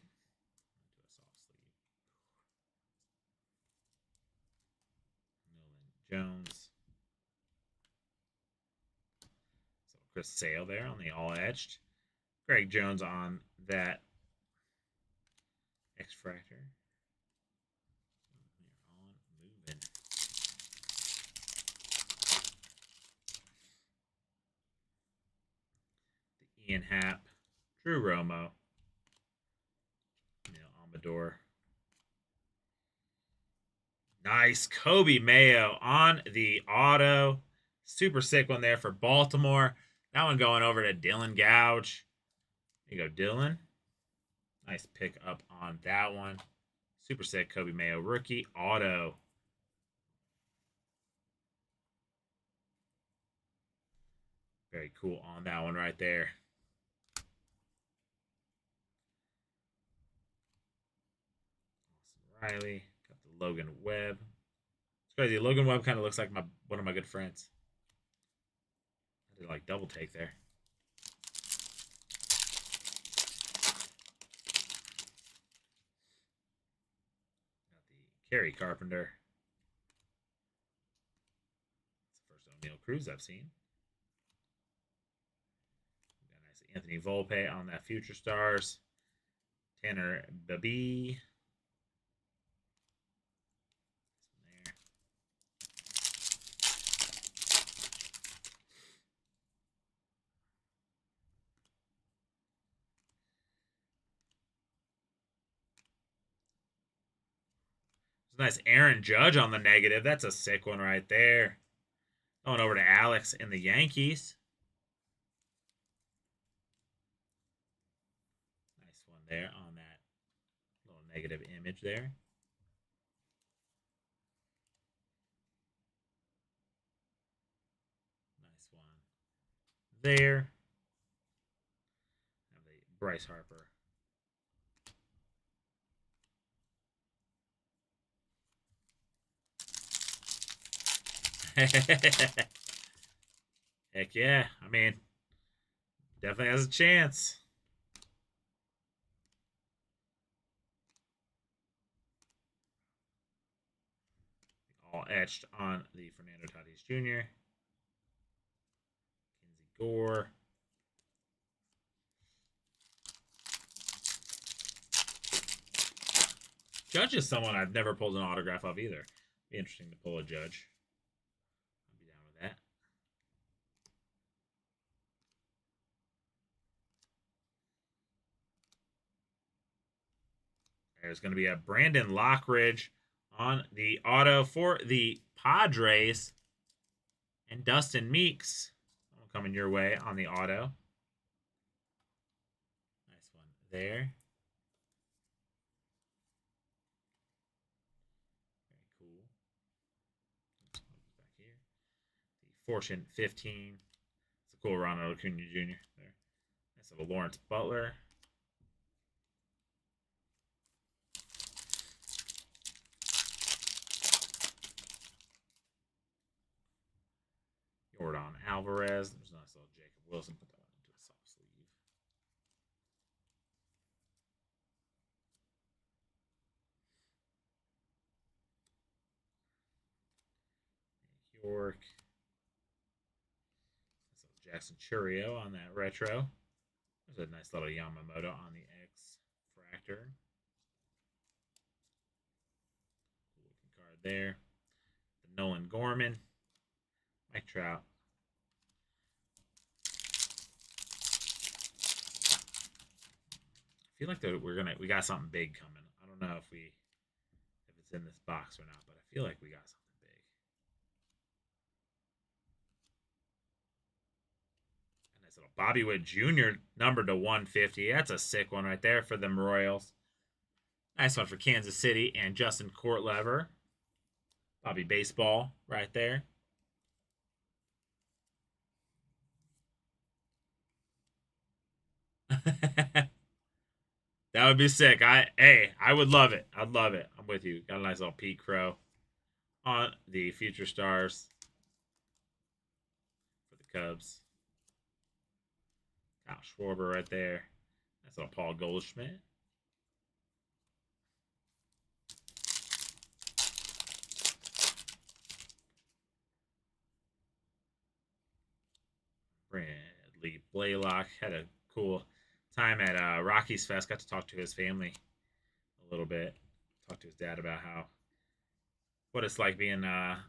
Nolan Jones. So Chris Sale there on the all edged. Greg Jones on that X-Fractor. We're on moving. The Ian Happ, Drew Romo, Neil Amador. Nice Kobe Mayo on the auto. Super sick one there for Baltimore. That one going over to Dylan Gouge. There you go, Dylan. Nice pick up on that one. Super sick Kobe Mayo rookie auto. Very cool on that one right there. Austin Riley. Got the Logan Webb. It's crazy. Logan Webb kind of looks like one of my good friends. I did like double take there. Kerry Carpenter. That's the first O'Neal Cruz I've seen. Got a nice Anthony Volpe on that Future Stars. Tanner Babi. Nice Aaron Judge on the negative. That's a sick one right there. Going over to Alex in the Yankees. Nice one there on that little negative image there. Nice one there. Have the Bryce Harper. Heck yeah. I mean, definitely has a chance. All etched on the Fernando Tatis Jr. Kinsey Gore. Judge is someone I've never pulled an autograph of either. Be interesting to pull a Judge. I'd be down with that. There's going to be a Brandon Lockridge on the auto for the Padres. And Dustin Meeks coming your way on the auto. Nice one there. Very cool. Back here. The Fortune 15. It's a cool Ronald Acuna Jr. there. Nice little Lawrence Butler. Jordan Alvarez. There's a nice little Jacob Wilson. Put that one into a soft sleeve. York. Jackson Churio on that retro. There's a nice little Yamamoto on the X Fractor. Cool looking card there. The Nolan Gorman. Mike Trout. I feel like we got something big coming. I don't know if it's in this box or not, but I feel like we got something big. A nice little Bobby Witt Jr. numbered to 150. That's a sick one right there for them Royals. Nice one for Kansas City and Justin Courtlever. Bobby Baseball right there. That would be sick. I would love it. I'd love it. I'm with you. Got a nice little Pete Crow on the Future Stars for the Cubs. Kyle Schwarber right there. That's little Paul Goldschmidt. Bradley Blaylock had a cool time at Rockies Fest. Got to talk to his family a little bit. Talk to his dad about what it's like being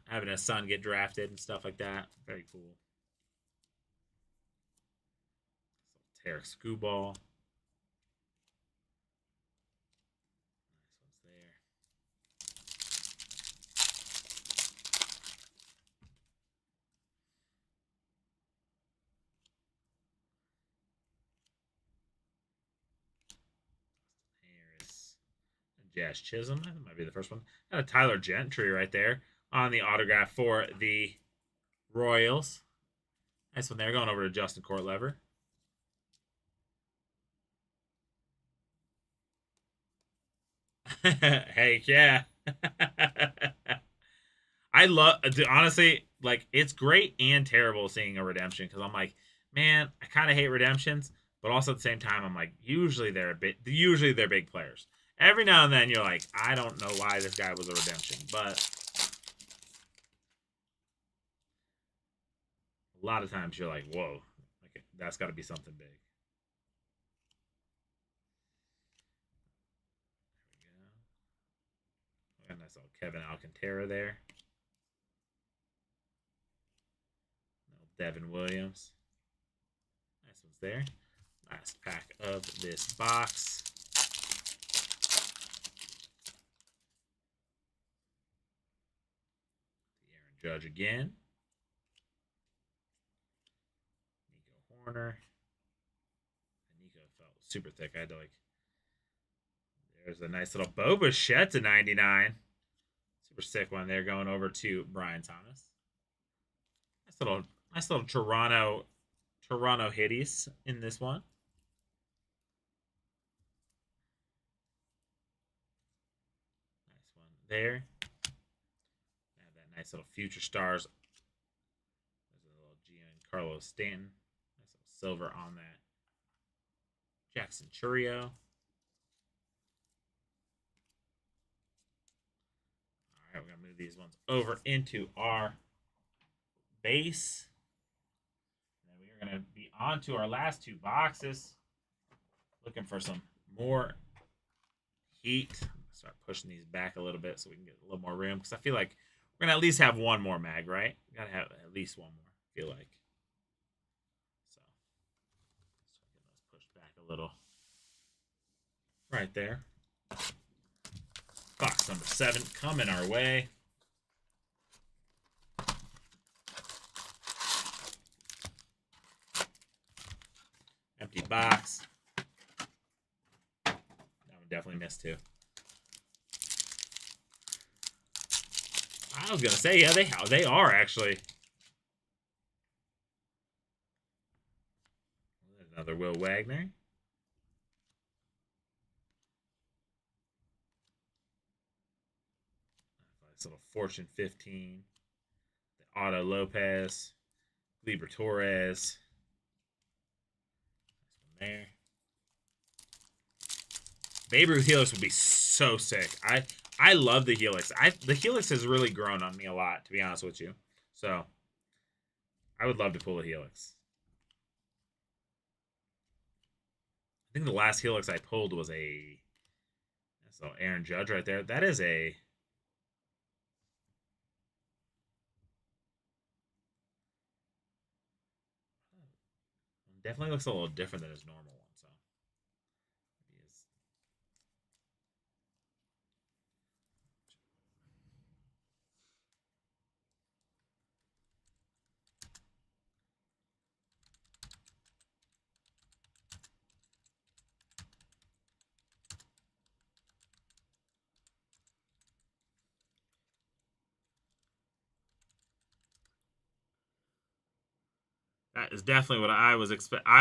having a son get drafted and stuff like that. Very cool. So, Tarek Skubal. Nice ones there. Jazz Chisholm. That might be the first one. Got a Tyler Gentry right there on the autograph for the Royals. Nice one there. Going over to Justin Courtlever. Hey, yeah. I love, honestly, like, it's great and terrible seeing a redemption because I'm like, man, I kind of hate redemptions, but also at the same time, I'm like, usually they're big players. Every now and then you're like, I don't know why this guy was a redemption, but a lot of times you're like, whoa, like that's got to be something big. There we go. Got a nice little Kevin Alcantara there. Devin Williams. Nice ones there. Last pack of this box. The Aaron Judge again. Nico Hoerner. And Nico felt super thick. I had to there's a nice little Bo Bichette to 99. Super sick one there going over to Brian Thomas. Nice little Toronto hitties in this one. Nice one there. Have that nice little Future Stars. There's a little Giancarlo Stanton. Nice little silver on that. Jackson Churio. All right, we're gonna move these ones over into our base. And we are going to be on to our last two boxes. Looking for some more heat. Start pushing these back a little bit so we can get a little more room. Because I feel like we're going to at least have one more mag, right? We got to have at least one more, I feel like. So, let's get those pushed back a little. Right there. Box number 7 coming our way. Empty box. That one definitely missed too. I was gonna say, yeah, they are actually. Another Will Wagner. Nice little Fortune 15. The Otto Lopez. Gleyber Torres. Nice one there. Babe Ruth Helix would be so sick. I love the Helix. The Helix has really grown on me a lot, to be honest with you. So, I would love to pull a Helix. I think the last Helix I pulled was a... So Aaron Judge right there. That is a... Definitely looks a little different than his normal one. So, that is definitely what I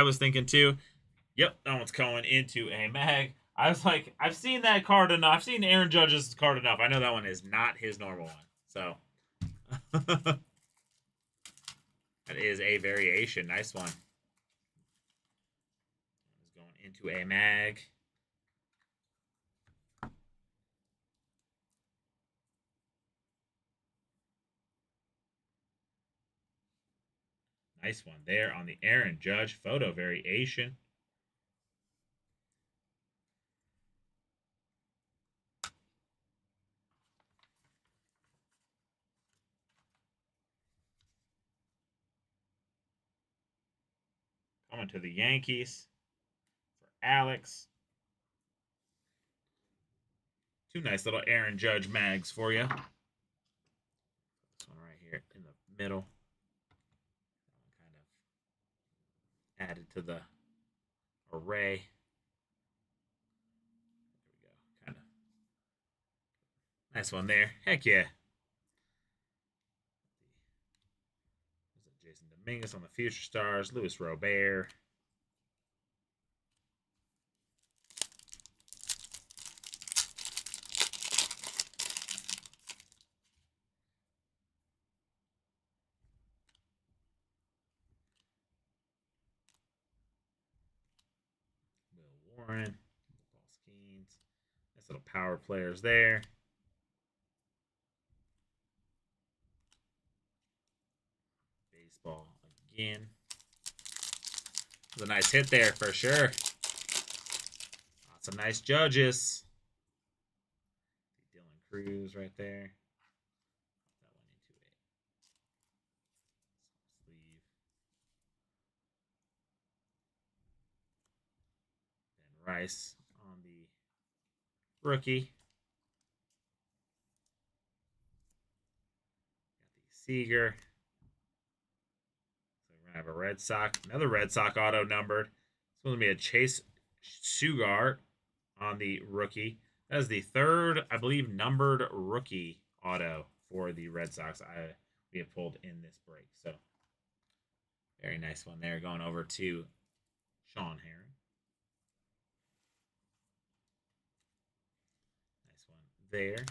was thinking too. Yep, that one's going into a mag. I was like, I've seen that card enough. I've seen Aaron Judge's card enough. I know that one is not his normal one. So that is a variation. Nice one. It's going into a mag. Nice one there on the Aaron Judge photo variation. Coming to the Yankees for Alex. Two nice little Aaron Judge mags for you. This one right here in the middle. Kind of added to the array. There we go. Kind of nice one there. Heck yeah. Jason Dominguez on the Future Stars. Luis Robert. Will Warren. Paul Skeens. Nice little power players there. Baseball again. It was a nice hit there for sure. Lots of nice Judges. Dylan Cruz right there. That went into a sleeve. Ben Rice on the rookie. Got the Seager. So we're gonna have a Red Sox, another Red Sox auto numbered. It's going to be a Chase Sugar on the rookie. That is the third, I believe, numbered rookie auto for the Red Sox we have pulled in this break. So, very nice one there. Going over to Sean Herring. Nice one there.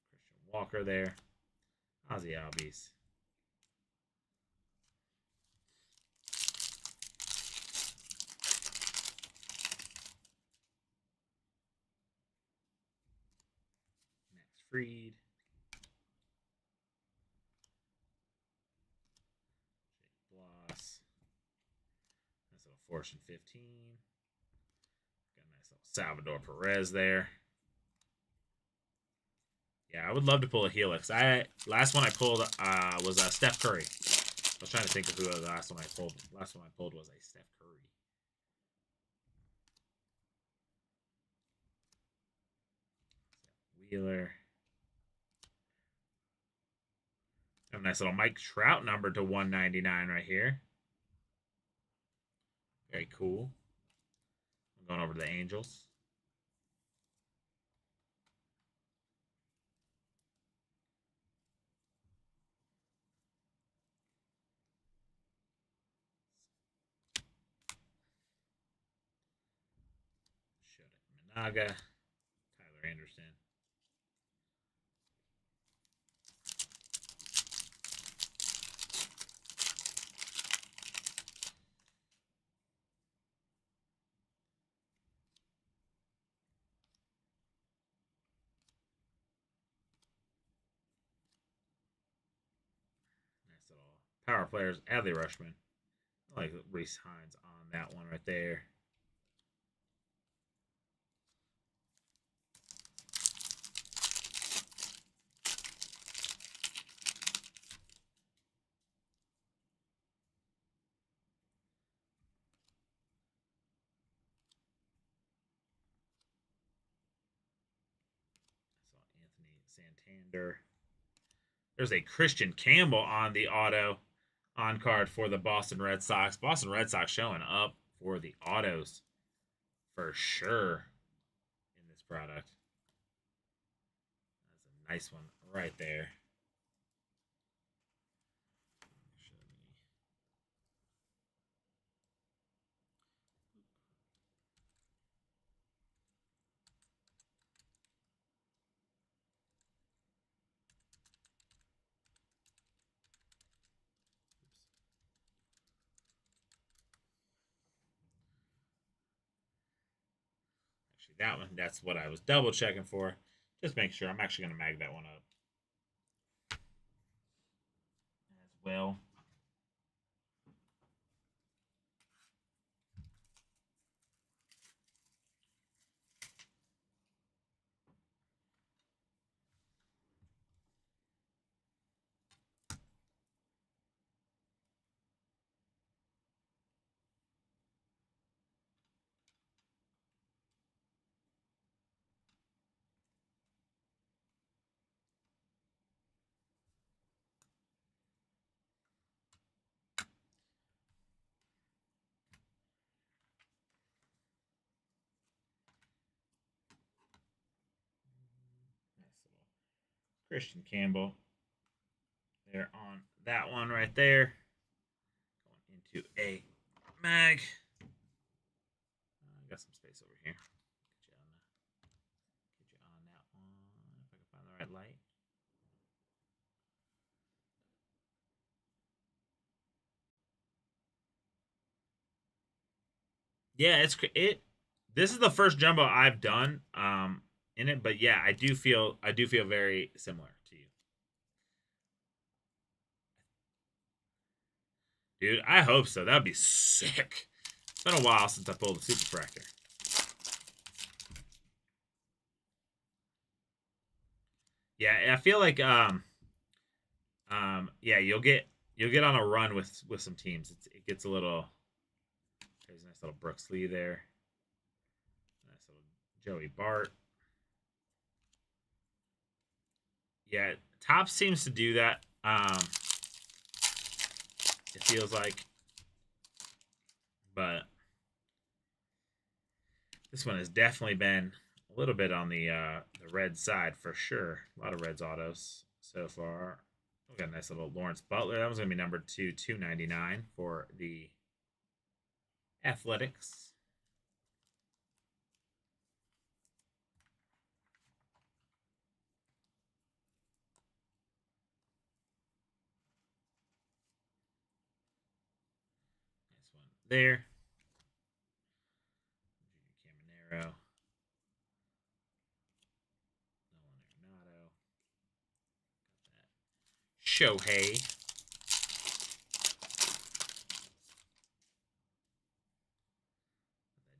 Christian Walker there. Ozzy Albies. Freed. Jake Bloss. Nice little Fortune 15. Got a nice little Salvador Perez there. Yeah, I would love to pull a Helix. Last one I pulled was Steph Curry. I was trying to think of who the last one I pulled. Last one I pulled was a Steph Curry Wheeler. A nice little Mike Trout number to 199 right here. Very cool. I'm going over to the Angels. Managa, Tyler Anderson. Nice little power players. Adley Rushman. I like Reese Hines on that one right there. Santander. There's a Christian Campbell on the auto on card for the Boston Red Sox. Boston Red Sox showing up for the autos for sure in this product. That's a nice one right there. That one, that's what I was double checking for. Just make sure. I'm actually going to mag that one up as well. Christian Campbell there on that one right there. Going into a mag. I got some space over here. Get you on that one if I can find the right light. Yeah, it. This is the first jumbo I've done in it, but yeah, I do feel very similar to you. Dude, I hope so. That would be sick. It's been a while since I pulled a Super Fractor. Yeah, I feel like yeah, you'll get on a run with some teams. It gets a little. There's a nice little Brooks Lee there. Nice little Joey Bart. Yeah, Topps seems to do that. It feels like, but this one has definitely been a little bit on the red side for sure. A lot of Reds autos so far. We got a nice little Lawrence Butler. That was going to be number 2/299 for the Athletics. Nice one there. Caminero. Nolan Arenado. Shohei.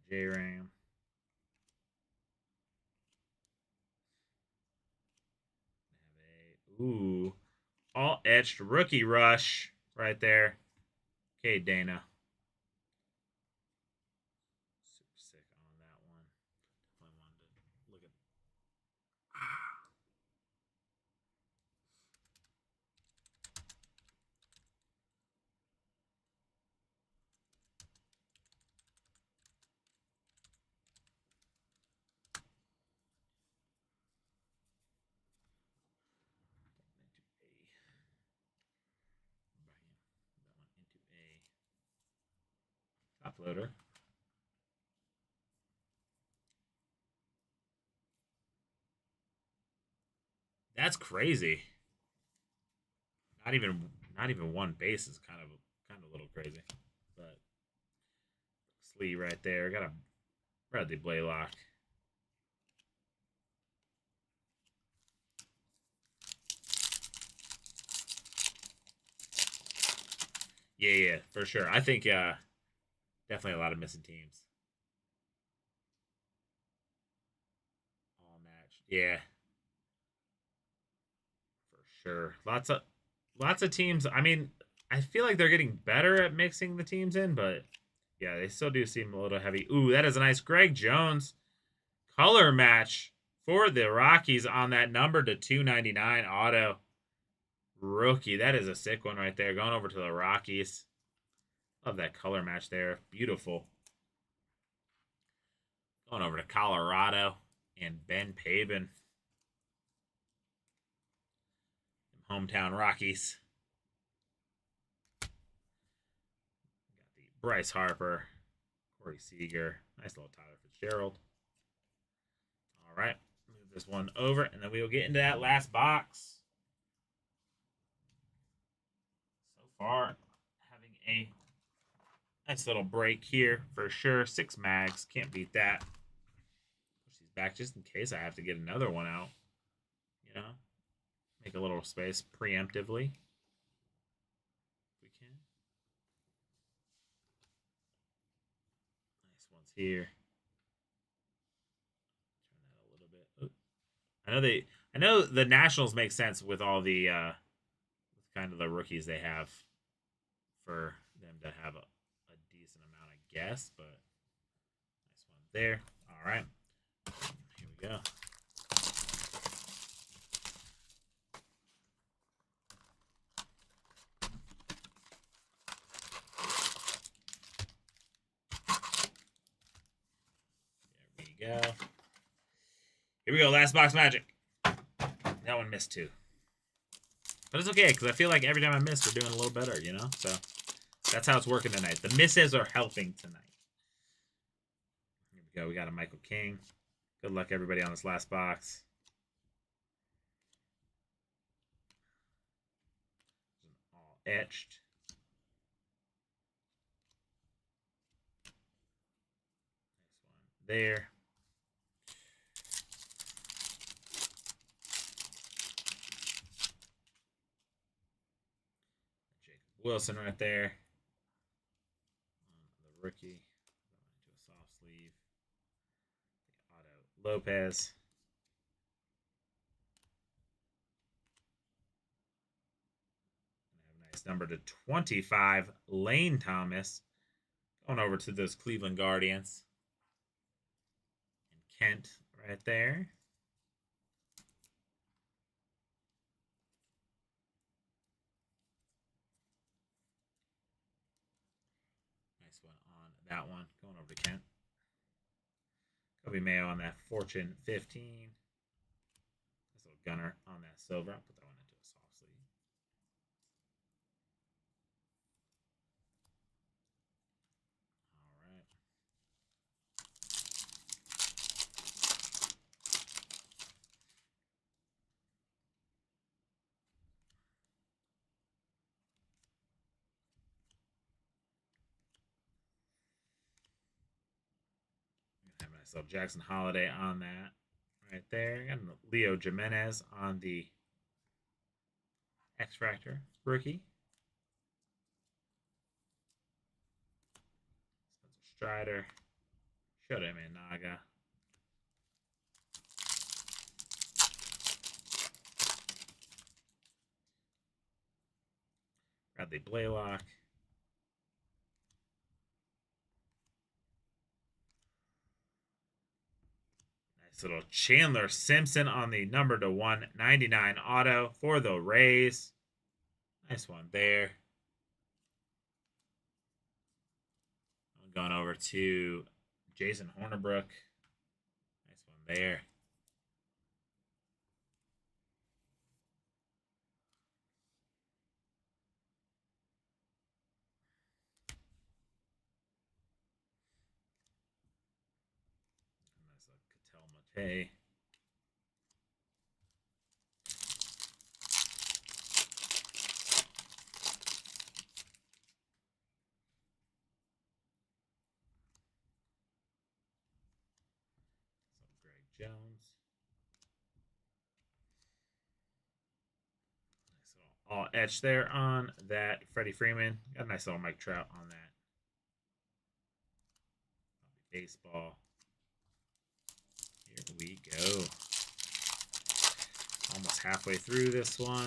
J-Ram. Ooh. All etched rookie rush right there. Okay, Dana. Super sick on that one. I wanted to look at. loader. That's crazy. Not even one base is kind of a little crazy. But Slee right there. Got a Bradley Blaylock. Yeah, for sure. I think definitely a lot of missing teams. All match. Yeah. For sure. Lots of teams. I mean, I feel like they're getting better at mixing the teams in, but yeah, they still do seem a little heavy. Ooh, that is a nice Greg Jones color match for the Rockies on that number to 299 auto rookie. That is a sick one right there. Going over to the Rockies. Love that color match there. Beautiful. Going over to Colorado and Ben Paben. Hometown Rockies. Got the Bryce Harper, Corey Seager. Nice little Tyler Fitzgerald. All right. Move this one over, and then we will get into that last box. So far, having a nice little break here for sure. 6 mags. Can't beat that. Push these back just in case I have to get another one out. You know? Make a little space preemptively. If we can. Nice ones here. Turn that a little bit. Ooh. I know the Nationals make sense with all the kind of the rookies they have for them to have a decent amount, I guess, but nice one there. All right. Here we go. There we go. Here we go. Last box magic. That one missed too. But it's okay, because I feel like every time I miss, we're doing a little better, you know? So that's how it's working tonight. The misses are helping tonight. Here we go. We got a Michael King. Good luck, everybody, on this last box. All etched. Nice one there. Wilson right there. The rookie. Into a soft sleeve. The Otto Lopez. And I have a nice number to 25. Lane Thomas. Going over to those Cleveland Guardians. And Kent right there. Nice one on that one. Going over to Kent. Kobe Mayo on that Fortune 15. Nice little gunner on that silver. I'll put that one into a soft sleeve. All right. Have a nice little Jackson Holiday on that right there. And Leo Jimenez on the X Factor rookie. Spencer Strider. Shota Imanaga. Bradley Blaylock. Nice little Chandler Simpson on the number to 199 auto for the Rays. Nice one there. I'm going over to Jason Hornibrook. Nice one there. Pay. Greg Jones. Nice little all etched there on that. Freddie Freeman. Got a nice little Mike Trout on that. Baseball. Here we go. Almost halfway through this one.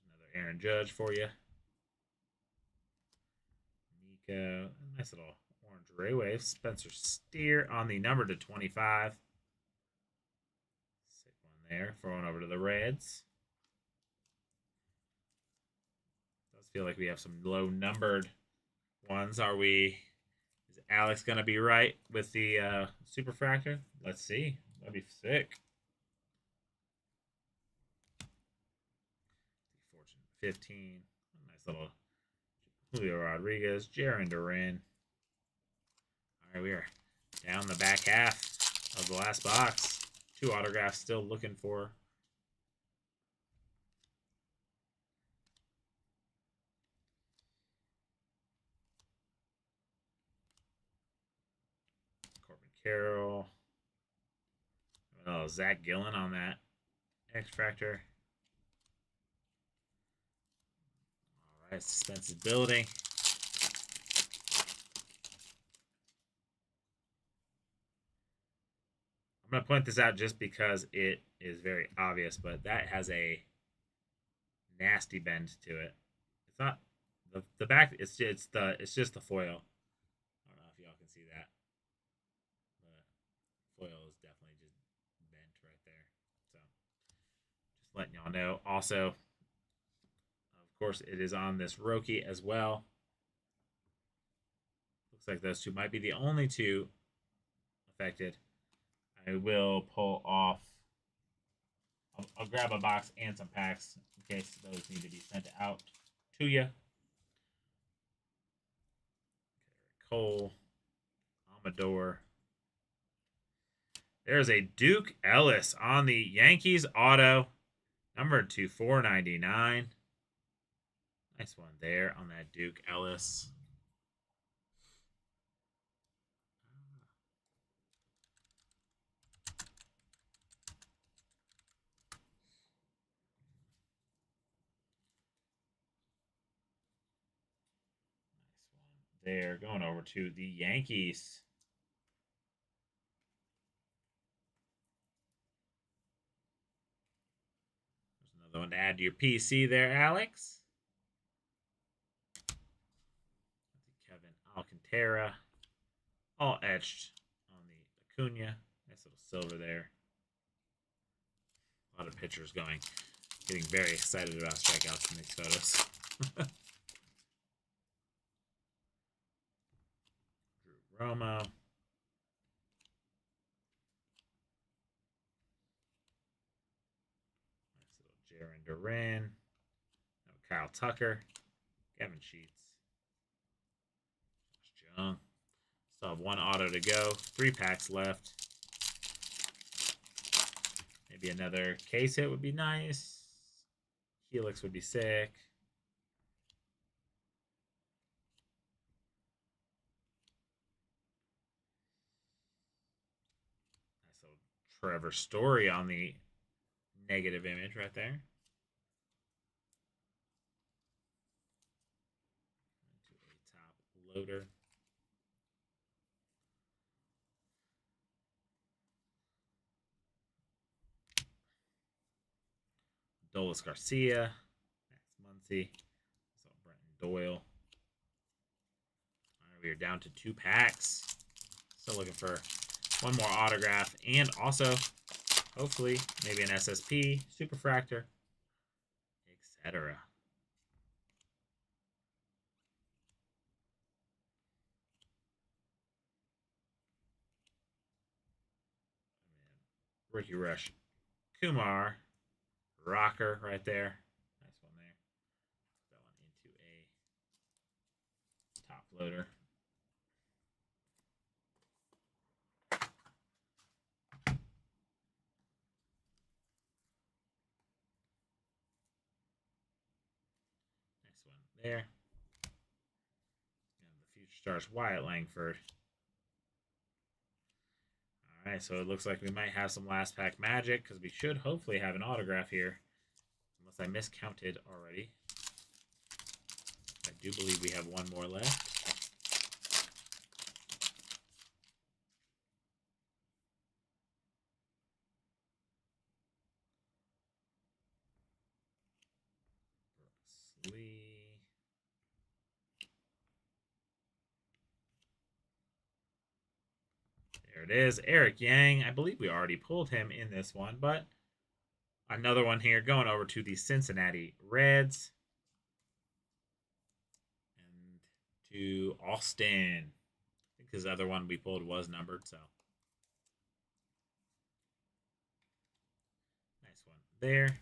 There's another Aaron Judge for you. Nico. Nice little orange ray wave. Spencer Steer on the number to 25. Sick one there. Throwing over to the Reds. Does feel like we have some low numbered ones. Are we? Is Alex going to be right with the Superfractor? Let's see. That'd be sick. Fortune 15. Nice little Julio Rodriguez. Jarren Duran. All right, we are down the back half of the last box. 2 autographs still looking for. Corbin Carroll. Oh, Zach Gillen on that X-Fractor. All right, suspense is building. I'm going to point this out just because it is very obvious, but that has a nasty bend to it. It's not the back. It's just the foil. I don't know if y'all can see that. The foil is definitely just bent right there. So just letting y'all know. Also, of course, it is on this Roki as well. Looks like those two might be the only two affected. I will pull off. I'll grab a box and some packs in case those need to be sent out to you. Cole, Amador. There's a Duke Ellis on the Yankees auto, number 2499. Nice one there on that Duke Ellis. There, going over to the Yankees. There's another one to add to your PC there, Alex. Kevin Alcantara. All etched on the Acuna. Nice little silver there. A lot of pitchers going. Getting very excited about strikeouts in these photos. Romo. Nice little Jarren Duran. Kyle Tucker. Kevin Sheets. Josh Jung. Still have 1 auto to go. 3 packs left. Maybe another case hit would be nice. Helix would be sick. Trevor Story on the negative image right there. To a top loader. Dolis Garcia. Max Muncy. So Brenton Doyle. All right, we are down to 2 packs. Still looking for 1 more autograph, and also, hopefully, maybe an SSP, Superfractor, etc. Ricky Rush, Kumar, Rocker right there. Nice one there. Put that one into a top loader. one there. And the future stars Wyatt Langford. All right, so it looks like we might have some last pack magic because we should hopefully have an autograph here, unless I miscounted already. I do believe we have one more left. There it is, Eric Yang. I believe we already pulled him in this one, but another one here going over to the Cincinnati Reds. And to Austin. I think his other one we pulled was numbered, so. Nice one there.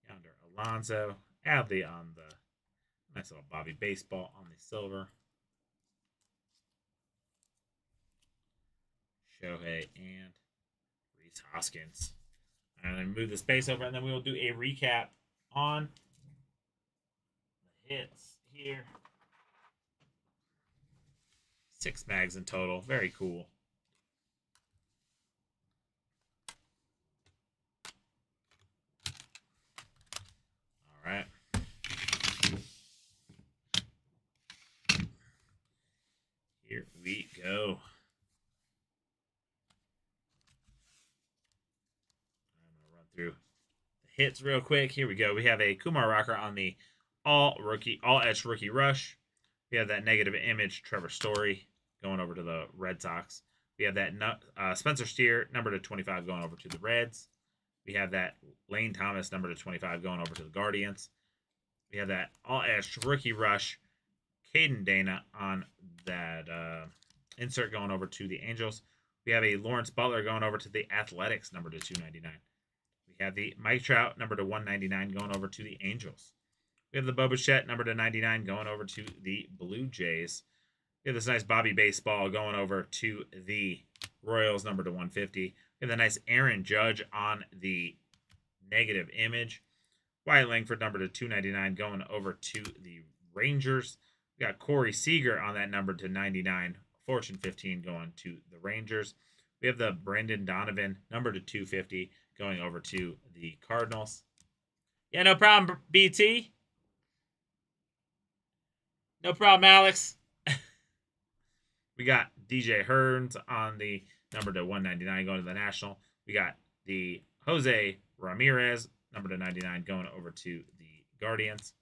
Yonder Alonso. Adley on the nice little Bobby baseball on the silver. Shohei and Rhys Hoskins. And then move the space over, and then we will do a recap on the hits here. 6 mags in total. Very cool. All right. Here we go. Through the hits real quick. Here we go. We have a Kumar Rocker on the all edge rookie rush. We have that negative image Trevor Story going over to the Red Sox. We have that Spencer Steer number to 25 going over to the Reds. We have that Lane Thomas number to 25 going over to the Guardians. We have that all edge rookie rush Caden Dana on that insert going over to the Angels. We have a Lawrence Butler going over to the Athletics number to 299. We have the Mike Trout, number to 199, going over to the Angels. We have the Bo Bichette, number to 99, going over to the Blue Jays. We have this nice Bobby baseball going over to the Royals, number to 150. We have the nice Aaron Judge on the negative image. Wyatt Langford, number to 299, going over to the Rangers. We got Corey Seager on that number to 99. Fortune 15 going to the Rangers. We have the Brendan Donovan, number to 250, going over to the Cardinals. Yeah, no problem, BT. No problem, Alex. We got DJ Hearns on the number to 199 going to the National. We got the Jose Ramirez, number to 99, going over to the Guardians.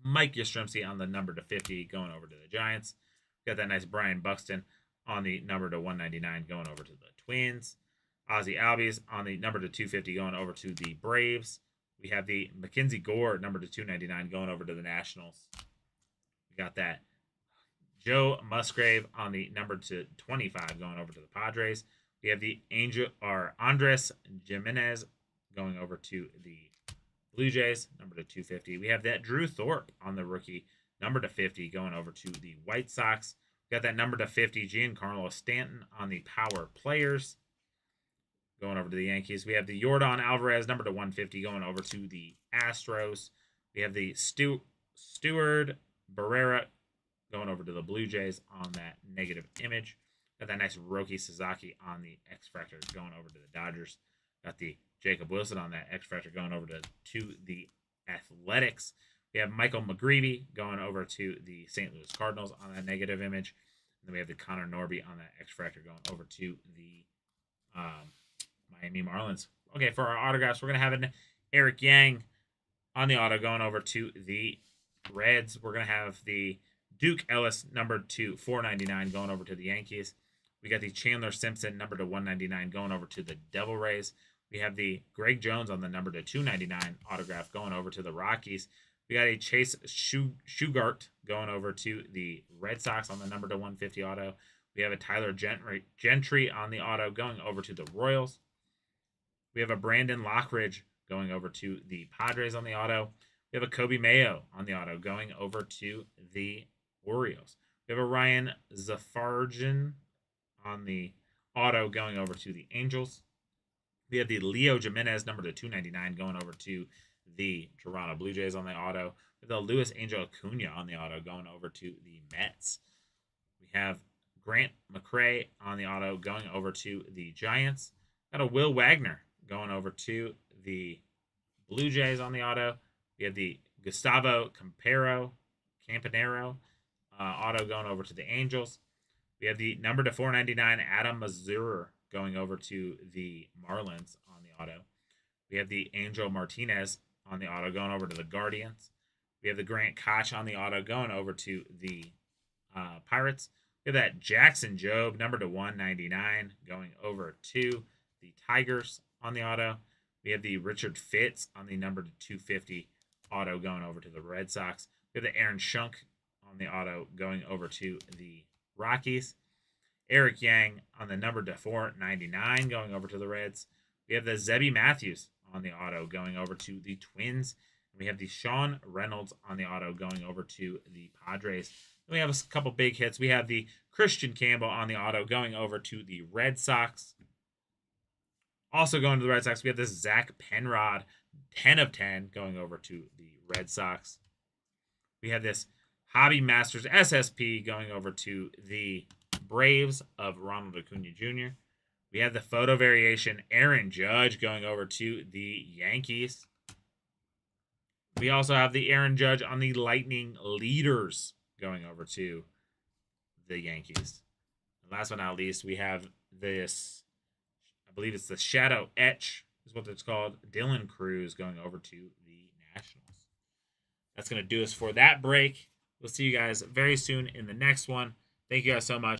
Mike Yastrzemski on the number to 50, going over to the Giants. We got that nice Brian Buxton on the number to 199, going over to the Twins. Ozzy Albies on the number to 250, going over to the Braves. We have the Mackenzie Gore, number to 299, going over to the Nationals. We got that Joe Musgrave on the number to 25, going over to the Padres. We have the Andres Jimenez going over to the Blue Jays, number to 250. We have that Drew Thorpe on the rookie, number to 50, going over to the White Sox. We got that number to 50, Giancarlo Stanton on the Power Players, going over to the Yankees. We have the Yordan Alvarez, number to 150, going over to the Astros. We have the Stewart Barrera going over to the Blue Jays on that negative image. Got that nice Roki Sasaki on the X-Factor going over to the Dodgers. Got the Jacob Wilson on that X-Factor going over to the Athletics. We have Michael McGreevy going over to the St. Louis Cardinals on that negative image. And then we have the Connor Norby on that X-Factor going over to the Miami Marlins. Okay, for our autographs, we're going to have an Eric Yang on the auto going over to the Reds. We're going to have the Duke Ellis, number to 499, going over to the Yankees. We got the Chandler Simpson, number to 199, going over to the Devil Rays. We have the Greg Jones on the number to 299 autograph going over to the Rockies. We got a Chase Shugart going over to the Red Sox on the number to 150 auto. We have a Tyler Gentry on the auto going over to the Royals. We have a Brandon Lockridge going over to the Padres on the auto. We have a Kobe Mayo on the auto going over to the Orioles. We have a Ryan Zafarjan on the auto going over to the Angels. We have the Leo Jimenez, number to 299, going over to the Toronto Blue Jays on the auto. We have the Luis Angel Acuna on the auto going over to the Mets. We have Grant McCray on the auto going over to the Giants. Got a Will Wagner going over to the Blue Jays on the auto. We have the Gustavo Campanero auto going over to the Angels. We have the number to 499 Adam Mazur going over to the Marlins on the auto. We have the Angel Martinez on the auto going over to the Guardians. We have the Grant Koch on the auto going over to the Pirates. We have that Jackson Jobe number to 199 going over to the Tigers on the auto. We have the Richard Fitz on the number to 250 auto going over to the Red Sox. We have the Aaron Schunk on the auto going over to the Rockies. Eric Yang on the number to 499 going over to the Reds. We have the Zebby Matthews on the auto going over to the Twins. And we have the Sean Reynolds on the auto going over to the Padres. Then we have a couple big hits. We have the Christian Campbell on the auto going over to the Red Sox. Also going to the Red Sox, we have this Zach Penrod, 10 of 10, going over to the Red Sox. We have this Hobby Masters SSP going over to the Braves of Ronald Acuna Jr. We have the photo variation Aaron Judge going over to the Yankees. We also have the Aaron Judge on the Lightning Leaders going over to the Yankees. And last but not least, we have this, I believe it's the Shadow Etch is what it's called, Dylan Cruz going over to the Nationals. That's going to do us for that break. We'll see you guys very soon in the next one. Thank you guys so much.